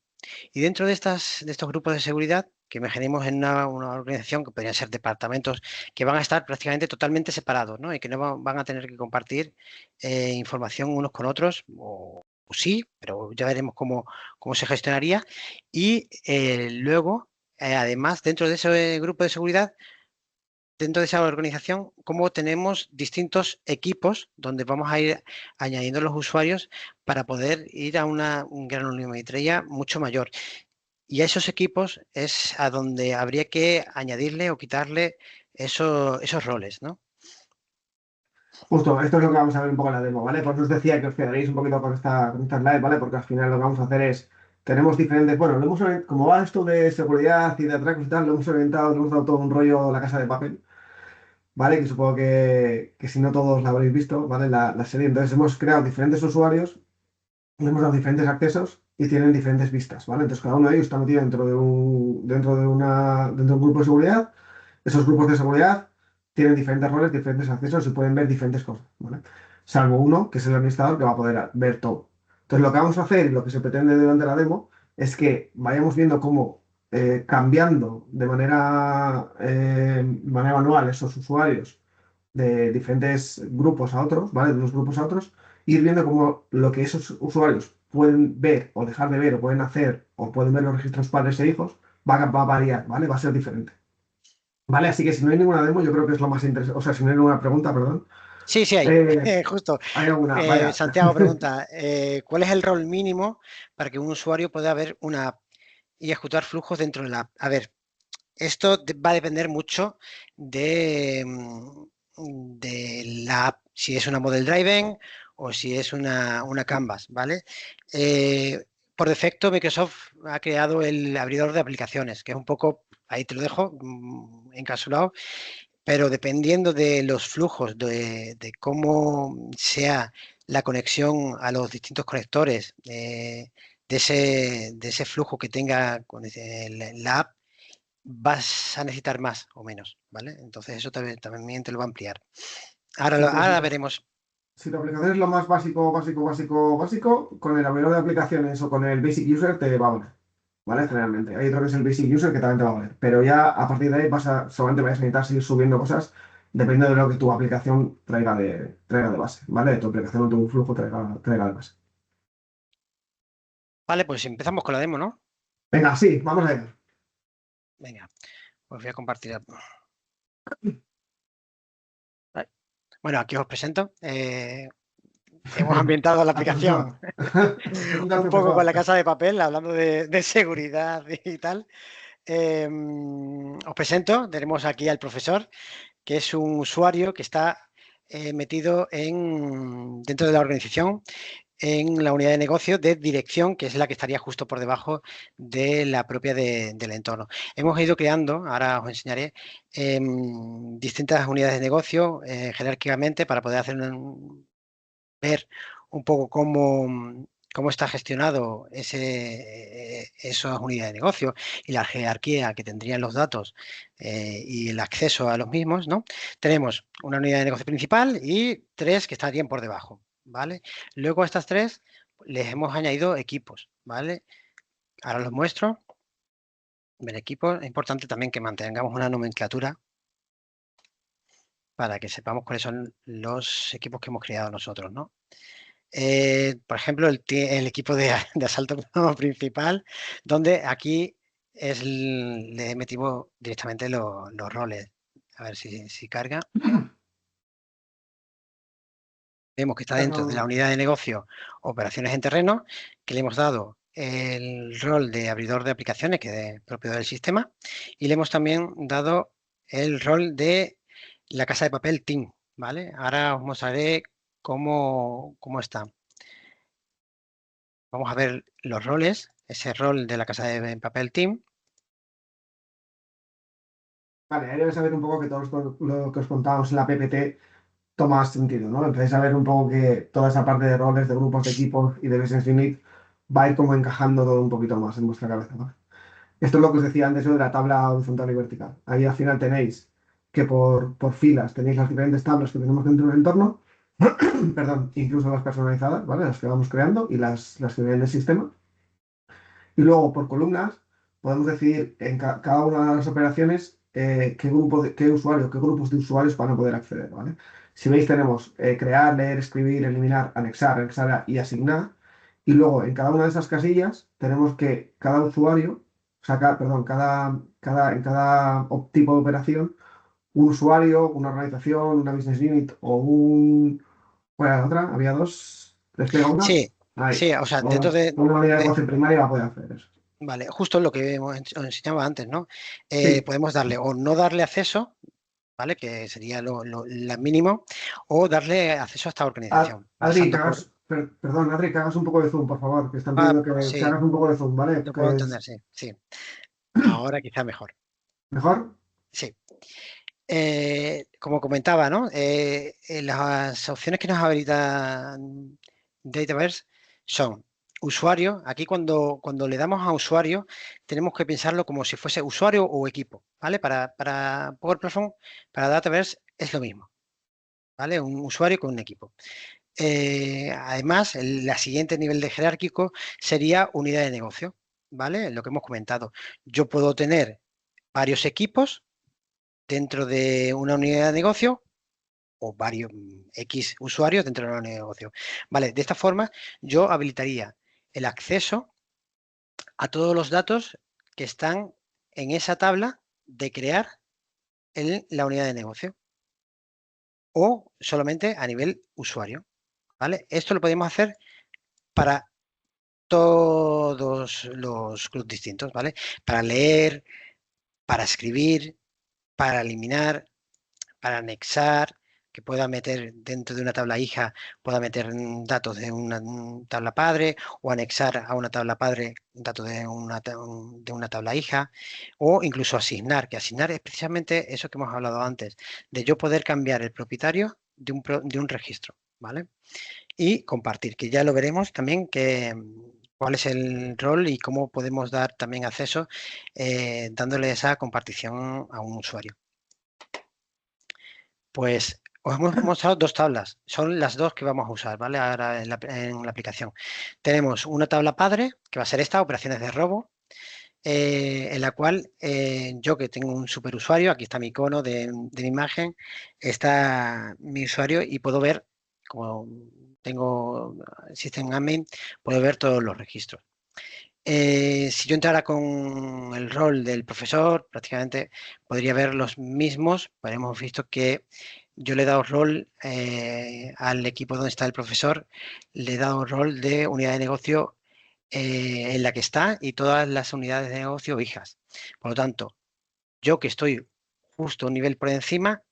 Y dentro de estos grupos de seguridad, que imaginemos en una organización que podrían ser departamentos que van a estar prácticamente totalmente separados, ¿no? Y que no van a tener que compartir información unos con otros, o sí, pero ya veremos cómo se gestionaría. Y luego, además, dentro de ese grupo de seguridad, dentro de esa organización, cómo tenemos distintos equipos donde vamos a ir añadiendo los usuarios para poder ir a una granulometría mucho mayor. Y a esos equipos es a donde habría que añadirle o quitarle esos roles, ¿no? Justo, esto es lo que vamos a ver un poco en la demo, ¿vale? Por eso os decía que os quedaréis un poquito con esta slide, ¿vale? Porque al final lo que vamos a hacer es, tenemos diferentes, bueno, como va esto de seguridad y de atracos y tal, lo hemos orientado, le hemos dado todo un rollo La Casa de Papel, ¿vale? Que supongo que si no todos la habréis visto, ¿vale? La serie. Entonces hemos creado diferentes usuarios, le hemos dado diferentes accesos y tienen diferentes vistas, ¿vale? Entonces cada uno de ellos está metido dentro de un grupo de seguridad. Esos grupos de seguridad tienen diferentes roles, diferentes accesos y pueden ver diferentes cosas, ¿vale? Salvo uno, que es el administrador, que va a poder ver todo. Entonces lo que vamos a hacer y lo que se pretende durante la demo es que vayamos viendo cómo cambiando de manera manual esos usuarios de diferentes grupos a otros, ¿vale? De unos grupos a otros, ir viendo cómo lo que esos usuarios pueden ver o dejar de ver o pueden hacer o pueden ver los registros padres e hijos, va a variar, ¿vale? Va a ser diferente. Vale, así que si no hay ninguna demo, yo creo que es lo más interesante. O sea, si no hay ninguna pregunta, perdón. Sí, sí hay, Eh, justo. Hay alguna, vaya. Santiago pregunta, ¿cuál es el rol mínimo para que un usuario pueda ver una app y ejecutar flujos dentro de la app? A ver, esto va a depender mucho de la app, si es una model driven o si es una canvas, ¿vale? Por defecto, Microsoft ha creado el abridor de aplicaciones, que es un poco, ahí te lo dejo, encapsulado, pero dependiendo de los flujos, de cómo sea la conexión a los distintos conectores, de ese flujo que tenga con la app, vas a necesitar más o menos, ¿vale? Entonces eso también te lo va a ampliar. Ahora veremos. Si tu aplicación es lo más básico, con el abridor de aplicaciones o con el Basic User te va a valer, ¿vale? Generalmente. Hay otro que es el Basic User que también te va a valer. Pero ya a partir de ahí solamente vas a necesitar seguir subiendo cosas dependiendo de lo que tu aplicación traiga de base, ¿vale? Tu aplicación o tu flujo traiga de base. Vale, pues empezamos con la demo, ¿no? Venga, sí, vamos a ver. Venga, pues voy a compartir. Bueno, aquí os presento. Hemos ambientado la aplicación un poco con La Casa de Papel, hablando de seguridad y tal. Os presento, tenemos aquí al profesor, que es un usuario que está metido dentro de la organización en la unidad de negocio de dirección, que es la que estaría justo por debajo de la propia del entorno. Hemos ido creando, ahora os enseñaré, distintas unidades de negocio jerárquicamente para poder ver un poco cómo está gestionado esas unidades de negocio y la jerarquía que tendrían los datos y el acceso a los mismos, ¿no? Tenemos una unidad de negocio principal y 3 que estarían por debajo, ¿vale? Luego a estas 3 les hemos añadido equipos, ¿vale? Ahora los muestro. Ver equipos, es importante también que mantengamos una nomenclatura para que sepamos cuáles son los equipos que hemos creado nosotros, ¿no? Por ejemplo, el equipo de asalto principal, donde aquí le metimos directamente los roles. A ver si carga. Vemos que está dentro de la unidad de negocio operaciones en terreno, que le hemos dado el rol de abridor de aplicaciones, que es propio del sistema, y le hemos también dado el rol de la casa de papel Team, ¿vale? Ahora os mostraré cómo está. Vamos a ver los roles, ese rol de la casa de papel Team. Vale, ahí debes saber un poco que todo lo que os contábamos en la PPT toma sentido, ¿no? Empezáis a ver un poco que toda esa parte de roles, de grupos, de equipos y de business unit va a ir como encajando todo un poquito más en vuestra cabeza, ¿no? Esto es lo que os decía antes de la tabla horizontal y vertical. Ahí al final tenéis que por filas tenéis las diferentes tablas que tenemos dentro del entorno, perdón, incluso las personalizadas, ¿vale? Las que vamos creando y las que vienen del sistema. Y luego por columnas podemos decidir en cada una de las operaciones qué usuario, qué grupos de usuarios van a poder acceder, ¿vale? Si veis tenemos crear, leer, escribir, eliminar, anexar y asignar. Y luego en cada una de esas casillas tenemos que cada usuario, o sea, en cada tipo de operación, un usuario, una organización, una business unit o un... ¿Cuál era la otra? Había dos. ¿Despega una? Sí, Ahí. sí, o sea, dentro Una unidad de negocio primaria va a poder hacer eso. Vale, justo lo que os enseñaba antes, ¿no? Sí. Podemos darle o no darle acceso, ¿vale? Que sería lo mínimo, o darle acceso a esta organización. Adri, perdón, Adri, que hagas un poco de zoom, por favor, que están pidiendo que sí, hagas un poco de zoom, ¿vale? lo puedo entender, sí. Ahora quizá mejor. ¿Mejor? Sí. Como comentaba, ¿no? Las opciones que nos habilita Dataverse son usuario. Aquí cuando le damos a usuario, tenemos que pensarlo como si fuese usuario o equipo, ¿vale? Para Power Platform, para Dataverse es lo mismo, ¿vale? Un usuario con un equipo. Además, el siguiente nivel de jerárquico sería unidad de negocio, ¿vale? Lo que hemos comentado. Yo puedo tener varios equipos dentro de una unidad de negocio o varios X usuarios dentro de una unidad de negocio. Vale, de esta forma yo habilitaría el acceso a todos los datos que están en esa tabla de crear en la unidad de negocio o solamente a nivel usuario, ¿vale? Esto lo podemos hacer para todos los clubs distintos, ¿vale? Para leer, para escribir, para eliminar, para anexar, que pueda meter dentro de una tabla hija, pueda meter datos de una tabla padre o anexar a una tabla padre datos de una tabla hija o incluso asignar, que asignar es precisamente eso que hemos hablado antes, de yo poder cambiar el propietario de un registro, ¿vale? Y compartir, que ya lo veremos también cuál es el rol y cómo podemos dar también acceso dándole esa compartición a un usuario. Pues os hemos mostrado dos tablas, son las dos que vamos a usar, ¿vale? Ahora en la aplicación. Tenemos una tabla padre, que va a ser esta, operaciones de robo, en la cual yo que tengo un superusuario, aquí está mi icono de mi imagen, está mi usuario y puedo ver, como tengo System Admin, puedo ver todos los registros. Si yo entrara con el rol del profesor, prácticamente podría ver los mismos, pero hemos visto que yo le he dado rol al equipo donde está el profesor, le he dado rol de unidad de negocio en la que está y todas las unidades de negocio hijas. Por lo tanto, yo que estoy justo un nivel por encima,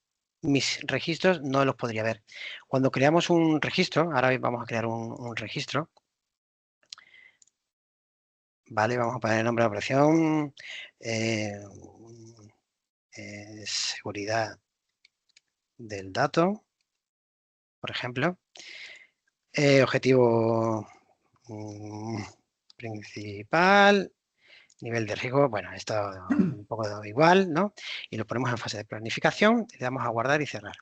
mis registros no los podría ver. Cuando creamos un registro, ahora vamos a crear un registro, vale, vamos a poner el nombre de la operación, seguridad del dato, por ejemplo. Objetivo principal, nivel de riesgo, bueno, esto un poco igual, ¿no? Y lo ponemos en fase de planificación, le damos a guardar y cerrar.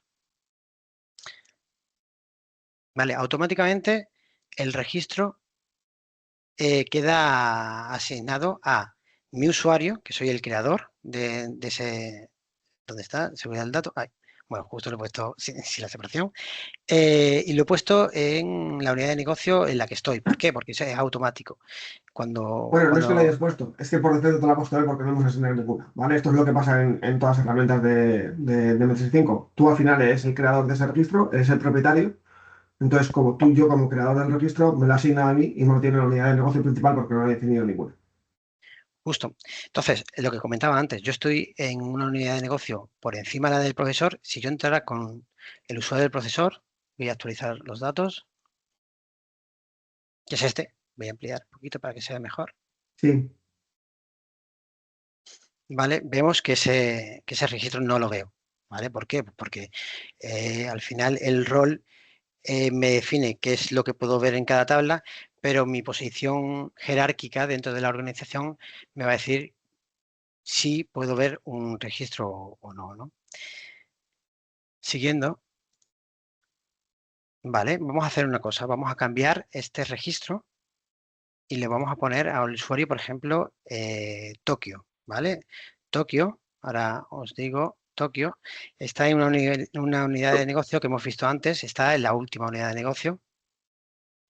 Vale, automáticamente el registro queda asignado a mi usuario, que soy el creador de ese, ¿dónde está? Seguridad del dato. Ay, bueno, justo lo he puesto sin la separación. Y lo he puesto en la unidad de negocio en la que estoy. ¿Por qué? Porque eso es automático. Bueno, no es que lo hayas puesto, es que por defecto te lo ha puesto él porque no hemos asignado ninguna, ¿vale? Esto es lo que pasa en todas las herramientas de M365. Tú al final eres el creador de ese registro, eres el propietario, Entonces, yo como creador del registro, me lo asigna a mí y no tiene la unidad de negocio principal porque no he definido ninguna. Justo. Entonces, lo que comentaba antes, yo estoy en una unidad de negocio por encima de la del profesor. Si yo entrara con el usuario del profesor, voy a actualizar los datos, que es este. Voy a ampliar un poquito para que se vea mejor. Sí. ¿Vale? Vemos que ese registro no lo veo. ¿Vale? ¿Por qué? Porque al final el rol me define qué es lo que puedo ver en cada tabla, pero mi posición jerárquica dentro de la organización me va a decir si puedo ver un registro o no, ¿no? Siguiendo, vale, vamos a hacer una cosa, vamos a cambiar este registro y le vamos a poner al usuario, por ejemplo, Tokio, ¿vale? Tokio, ahora os digo, Tokio está en una unidad de negocio que hemos visto antes, está en la última unidad de negocio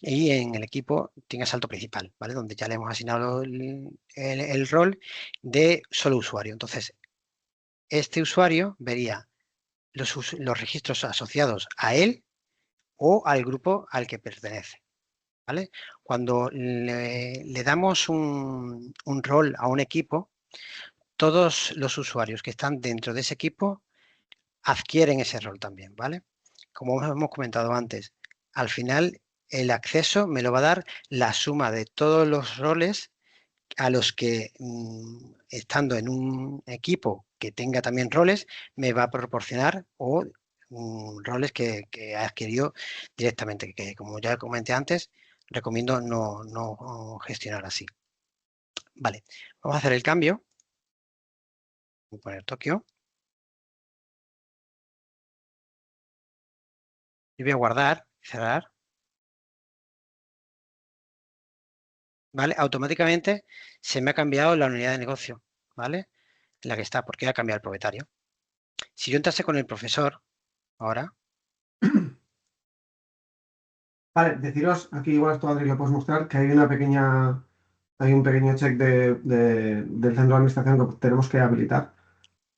y en el equipo tiene salto principal, ¿vale? Donde ya le hemos asignado el rol de solo usuario. Entonces, este usuario vería los registros asociados a él o al grupo al que pertenece, ¿vale? Cuando le damos un rol a un equipo, todos los usuarios que están dentro de ese equipo adquieren ese rol también, ¿vale? Como hemos comentado antes, al final el acceso me lo va a dar la suma de todos los roles a los que, estando en un equipo que tenga también roles, me va a proporcionar o roles que ha adquirido directamente, que como ya comenté antes, recomiendo no gestionar así. Vale, vamos a hacer el cambio. Voy a poner Tokio. Y voy a guardar, cerrar. ¿Vale? Automáticamente se me ha cambiado la unidad de negocio, ¿vale? La que está, porque ha cambiado el propietario. Si yo entrase con el profesor, ahora, Vale, deciros, aquí igual esto Adri lo puedes mostrar, que hay un pequeño check del centro de administración que tenemos que habilitar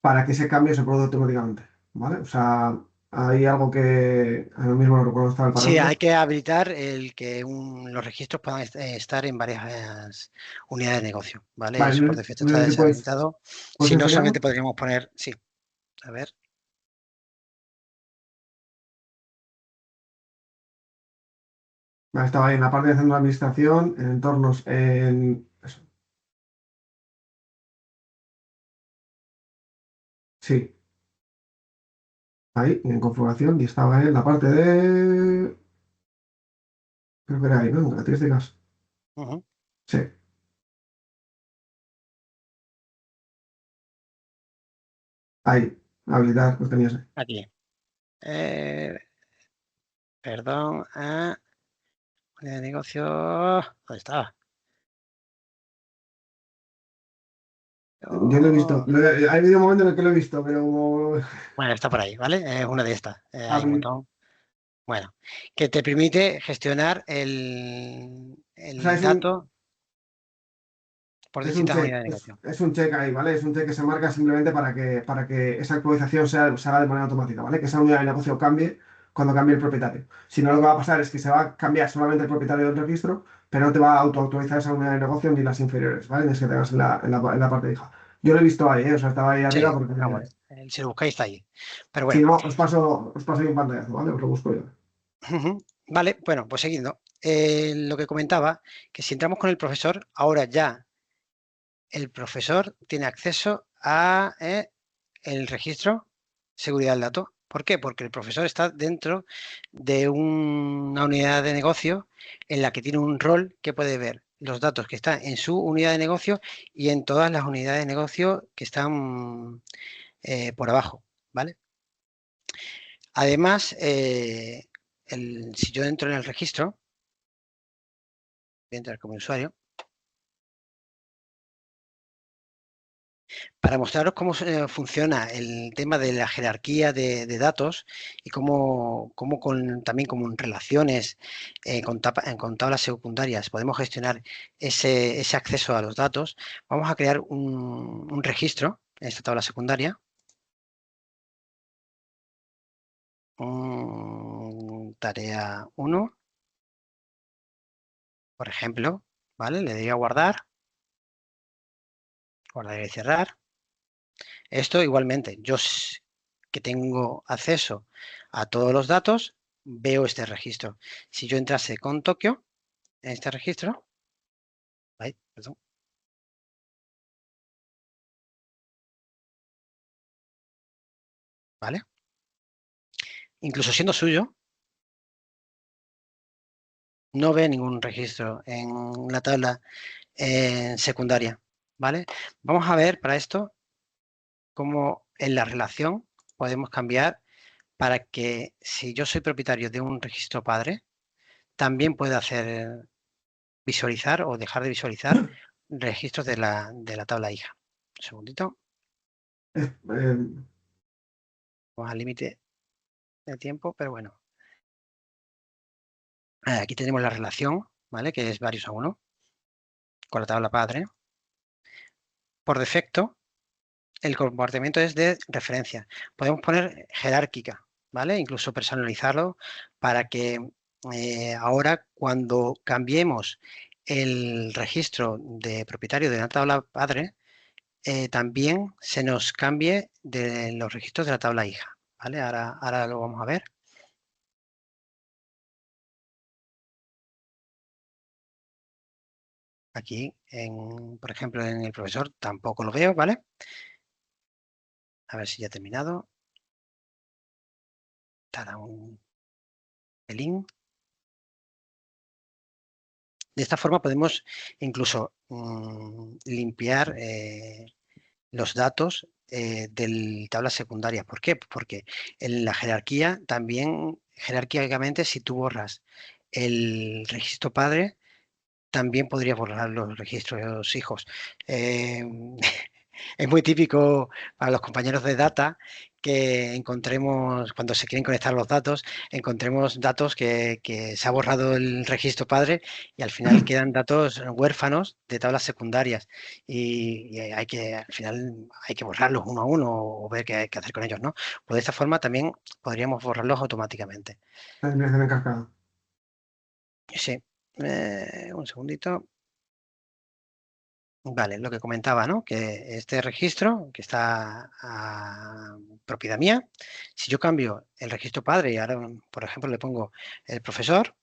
para que ese cambio se produzca automáticamente, ¿vale? O sea, hay algo que ahora mismo no recuerdo estar el sí, parámetro. hay que habilitar el que los registros puedan estar en varias unidades de negocio, ¿vale? Vale, Eso por defecto no está sé si deshabilitado. puedes Si no, enseñarlo. solamente podríamos poner, sí, a ver. Vale, estaba ahí en la parte de centro de administración, en entornos, eso. Sí, ahí, en configuración, y estaba ahí en la parte de... Creo que era ahí, ¿no? En características. Ujú. Sí, ahí, habilitar, lo tenías ahí. Aquí. Perdón, unidad de negocio, ¿dónde estaba? Yo lo he visto, Oh, ha habido un momento en el que lo he visto, pero bueno, está por ahí, ¿vale? Es una de estas. Hay un abrir. montón. Bueno, que te permite gestionar O sea, el dato por es un distintas check, unidades de negocio. es un check ahí, ¿vale? Es un check que se marca simplemente para que esa actualización se haga de manera automática, ¿vale? Que esa unidad de negocio cambie cuando cambie el propietario. Si no, lo que va a pasar es que se va a cambiar solamente el propietario del registro, pero no te va a autoactualizar esa unidad de negocio ni las inferiores, ¿vale? Ni es que tengas en la parte hija. Yo lo he visto ahí, ¿eh? O sea, estaba ahí arriba Sí, porque... vamos, si lo buscáis está ahí. Pero Si bueno, no, os paso ahí un pantallazo, ¿vale? Os lo busco yo. ujú, vale, bueno, pues siguiendo. Lo que comentaba, que si entramos con el profesor, ahora ya el profesor tiene acceso a el registro seguridad del dato. ¿Por qué? Porque el profesor está dentro de una unidad de negocio en la que tiene un rol que puede ver los datos que están en su unidad de negocio y en todas las unidades de negocio que están por abajo, ¿vale? Además, si yo entro en el registro, voy a entrar como usuario, para mostraros cómo funciona el tema de la jerarquía de datos y cómo también como en relaciones con tablas secundarias podemos gestionar ese acceso a los datos, vamos a crear un registro en esta tabla secundaria. tarea 1, por ejemplo, ¿vale? Le doy a guardar y cerrar. Esto igualmente, yo que tengo acceso a todos los datos, veo este registro. Si yo entrase con Tokio en este registro, ay, perdón. ¿Vale? Incluso siendo suyo, no ve ningún registro en la tabla secundaria, ¿vale? Vamos a ver para esto cómo en la relación podemos cambiar para que si yo soy propietario de un registro padre, también pueda hacer visualizar o dejar de visualizar registros de la tabla hija. Un segundito. Vamos al límite de tiempo, pero bueno. Aquí tenemos la relación, ¿vale? Que es varios a 1 con la tabla padre. Por defecto, el comportamiento es de referencia. Podemos poner jerárquica, ¿vale? Incluso personalizarlo para que ahora cuando cambiemos el registro de propietario de la tabla padre, también se nos cambie de los registros de la tabla hija, ¿vale? Ahora lo vamos a ver. Aquí, por ejemplo, en el profesor tampoco lo veo, ¿vale? A ver si ya he terminado. Tarda un pelín. De esta forma podemos incluso limpiar los datos de tablas secundarias. ¿Por qué? Porque en la jerarquía también, jerárquicamente, si tú borras el registro padre, también podrías borrar los registros hijos. Es muy típico para los compañeros de data que encontremos, cuando se quieren conectar los datos, encontremos datos que se ha borrado el registro padre y al final quedan datos huérfanos de tablas secundarias y al final hay que borrarlos uno a uno o ver qué hay que hacer con ellos, ¿no? Pues de esta forma también podríamos borrarlos automáticamente. Eliminación en cascada. Sí, un segundito. Vale, lo que comentaba, ¿no? Que este registro que está a propiedad mía, si yo cambio el registro padre y ahora, por ejemplo, le pongo el profesor,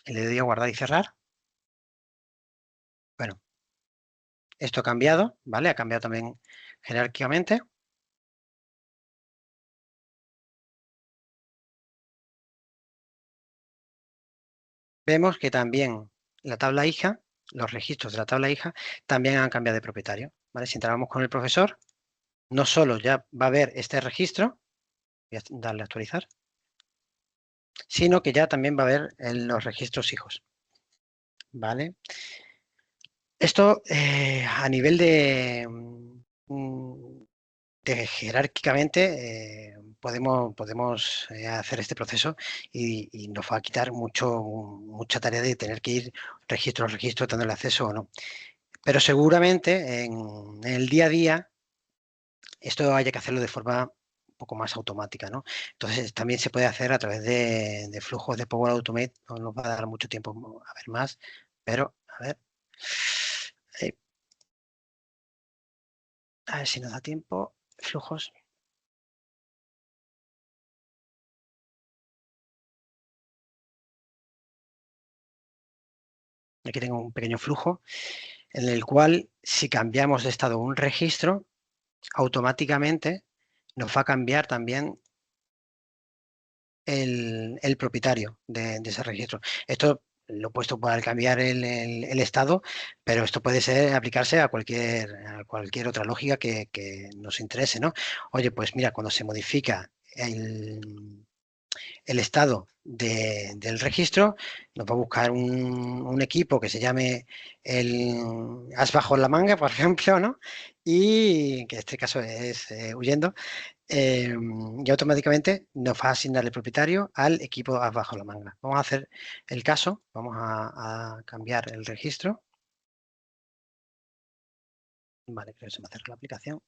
y le doy a guardar y cerrar, bueno, esto ha cambiado, ¿vale? Ha cambiado también jerárquicamente. Vemos que también la tabla hija, los registros de la tabla hija, también han cambiado de propietario, ¿vale? Si entramos con el profesor, no solo ya va a ver este registro, voy a darle a actualizar, sino que ya también va a ver los registros hijos, ¿vale? Esto a nivel de jerárquicamente podemos hacer este proceso y nos va a quitar mucha tarea de tener que ir registro a registro, dándole acceso o no. Pero seguramente en el día a día esto haya que hacerlo de forma un poco más automática, ¿no? Entonces también se puede hacer a través de flujos de Power Automate. No nos va a dar mucho tiempo a ver más, pero a ver. A ver si nos da tiempo. Flujos. Aquí tengo un pequeño flujo en el cual si cambiamos de estado un registro, automáticamente nos va a cambiar también el propietario de ese registro. Esto lo he puesto para cambiar el estado, pero esto puede aplicarse a cualquier otra lógica que nos interese, ¿no? Oye, pues mira, cuando se modifica el estado del registro, nos va a buscar un equipo que se llame el as bajo la manga, por ejemplo, ¿no? Y que en este caso es huyendo, y automáticamente nos va a asignar el propietario al equipo as bajo la manga. Vamos a hacer el caso, vamos a cambiar el registro. Vale, creo que se me ha cerrado la aplicación.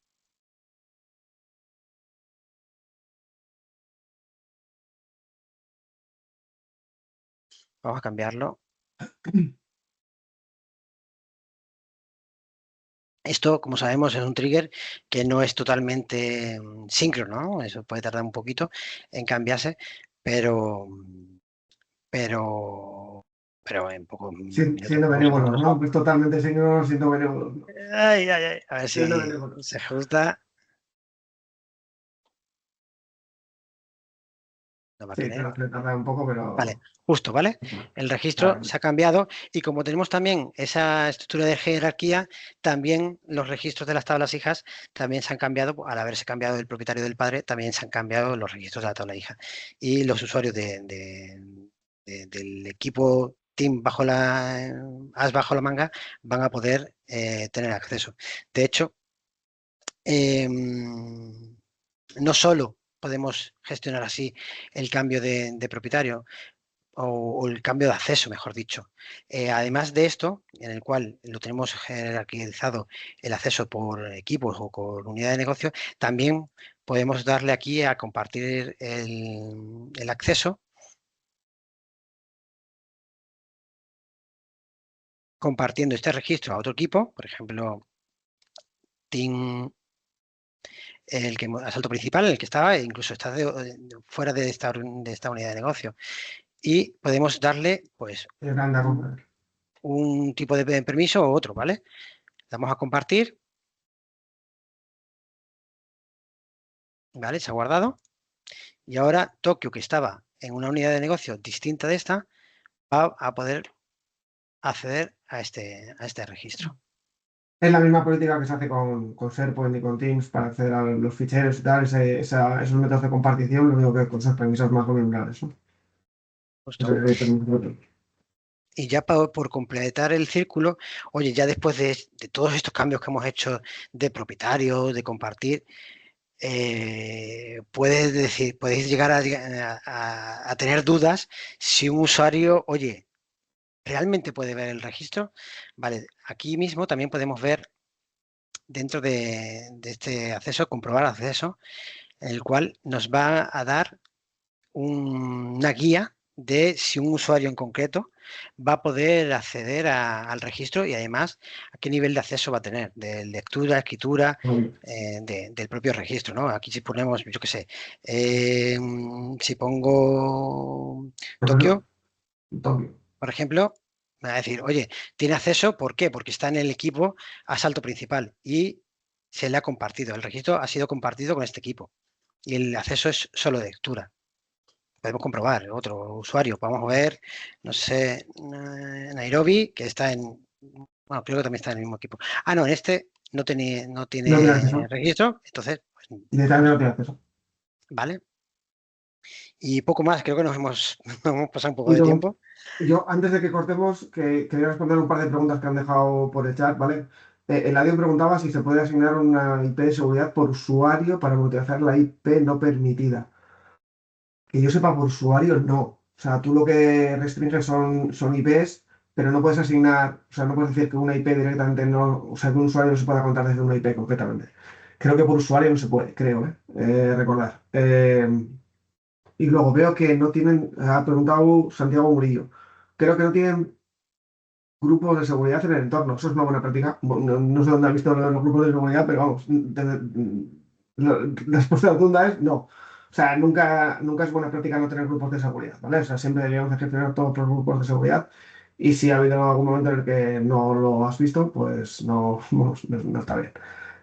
Vamos a cambiarlo. Esto, como sabemos, es un trigger que no es totalmente síncrono, ¿no? Eso puede tardar un poquito en cambiarse, pero en poco minutos, Siendo pocos benévolos, segundos. ¿no? Pues totalmente síncrono, siendo benévolos, ¿no? Ay, ay, ay. A ver si Siendo benévolos. se ajusta. No va a Sí, querer. claro, se tarda un poco, pero... Vale, justo, ¿vale? El registro Vale. se ha cambiado y como tenemos también esa estructura de jerarquía, también los registros de las tablas hijas también se han cambiado, al haberse cambiado el propietario del padre, también se han cambiado los registros de la tabla hija. Y los usuarios del equipo Team As bajo la manga van a poder tener acceso. De hecho, no solo podemos gestionar así el cambio de propietario, o el cambio de acceso, mejor dicho. Además de esto, en el cual lo tenemos jerarquizado el acceso por equipos o por unidad de negocio, también podemos darle aquí a compartir el acceso, compartiendo este registro a otro equipo, por ejemplo, Team, el que asalto principal, el que estaba, incluso está fuera de esta unidad de negocio. Y podemos darle, pues, un tipo de permiso o otro, ¿vale? Damos a compartir. ¿Vale? Se ha guardado. Y ahora Tokio, que estaba en una unidad de negocio distinta de esta, va a poder acceder a este registro. Es la misma política que se hace con SharePoint y con Teams para acceder a los ficheros y tal, esos métodos de compartición, lo único que con esos permisos más vulnerables, ¿no? Justo. Entonces, Y ya por completar el círculo, oye, ya después de todos estos cambios que hemos hecho de propietario, de compartir, podéis llegar a tener dudas si un usuario, oye, ¿realmente puede ver el registro? Vale, aquí mismo también podemos ver dentro de este acceso, comprobar acceso, en el cual nos va a dar una guía de si un usuario en concreto va a poder acceder al registro y además a qué nivel de acceso va a tener, de lectura, escritura, del propio registro, ¿no? Aquí si ponemos, yo qué sé, si pongo Tokio, por ejemplo, me va a decir, oye, tiene acceso, ¿por qué? Porque está en el equipo asalto principal y se le ha compartido. El registro ha sido compartido con este equipo y el acceso es solo de lectura. Podemos comprobar otro usuario. Vamos a ver, no sé, Nairobi, que está en... Bueno, creo que también está en el mismo equipo. Ah, no, en este no tiene registro, entonces... Pues, directamente no tiene acceso. vale. Y poco más, creo que nos hemos pasado un poco de tiempo. Yo, antes de que cortemos, quería responder un par de preguntas que han dejado por el chat, ¿vale? Eladio preguntaba si se puede asignar una IP de seguridad por usuario para utilizar la IP no permitida. Que yo sepa, por usuario no. O sea, tú lo que restringes son IPs, pero no puedes asignar, o sea, no puedes decir que una IP directamente no, o sea, que un usuario no se pueda contar desde una IP concretamente. Creo que por usuario no se puede, creo, recordar. Y luego veo que no tienen, ha preguntado Santiago Murillo, creo que no tienen grupos de seguridad en el entorno. Eso es una buena práctica. No sé dónde han visto los grupos de seguridad, pero vamos, la respuesta rotunda es no. O sea, nunca es buena práctica no tener grupos de seguridad, ¿vale? O sea, siempre deberíamos gestionar todos los grupos de seguridad y si ha habido algún momento en el que no lo has visto, pues no, no está bien.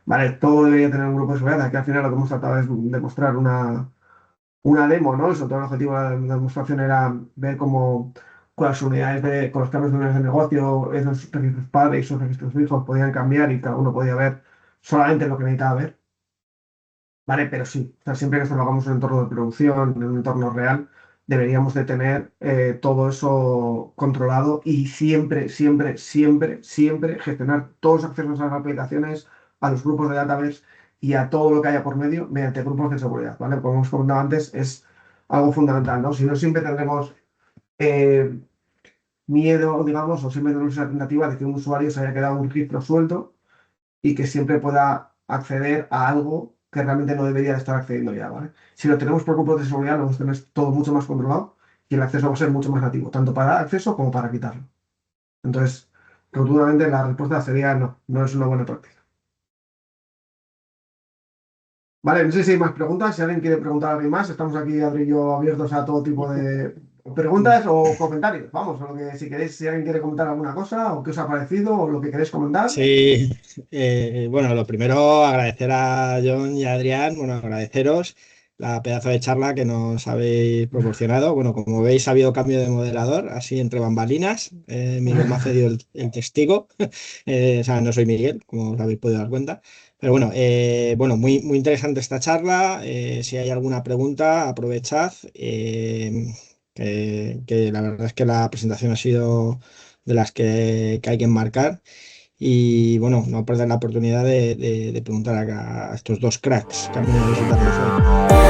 Vale, todo debería tener un grupo de seguridad. Aquí al final lo que hemos tratado es demostrar una demo, ¿no? Sobre todo el objetivo de la demostración era ver cómo con las unidades con los cambios de unidades de negocio, esos registros padre y esos registros hijos podían cambiar y cada uno podía ver solamente lo que necesitaba ver. Vale, pero sí, o sea, siempre que esto lo hagamos en un entorno de producción, en un entorno real, deberíamos de tener todo eso controlado y siempre, siempre, siempre, siempre gestionar todos los accesos a las aplicaciones, a los grupos de database y a todo lo que haya por medio mediante grupos de seguridad, ¿vale? Como hemos comentado antes, es algo fundamental, ¿no? Si no, siempre tendremos miedo, digamos, o siempre tenemos esa alternativa de que un usuario se haya quedado un registro suelto y que siempre pueda acceder a algo que realmente no debería estar accediendo ya, ¿vale? Si lo tenemos por grupos de seguridad, lo vamos a tener todo mucho más controlado y el acceso va a ser mucho más nativo, tanto para acceso como para quitarlo. Entonces, rotundamente la respuesta sería no, no es una buena práctica. Vale, no sé si hay más preguntas, si alguien quiere preguntar a alguien más, estamos aquí, Adri y yo, abiertos a todo tipo de preguntas o comentarios. Vamos, o lo que si queréis, si alguien quiere comentar alguna cosa, o qué os ha parecido, o lo que queréis comentar. Sí, bueno, lo primero agradecer a John y a Adrián, bueno, agradeceros la pedazo de charla que nos habéis proporcionado. Bueno, como veis, ha habido cambio de moderador, así entre bambalinas. Miguel me ha cedido el testigo. O sea, no soy Miguel, como os habéis podido dar cuenta. Pero bueno, bueno, muy interesante esta charla. Si hay alguna pregunta, aprovechad. Que la verdad es que la presentación ha sido de las que hay que enmarcar. Y bueno, no perder la oportunidad de preguntar a estos dos cracks que han venido a visitarnos hoy.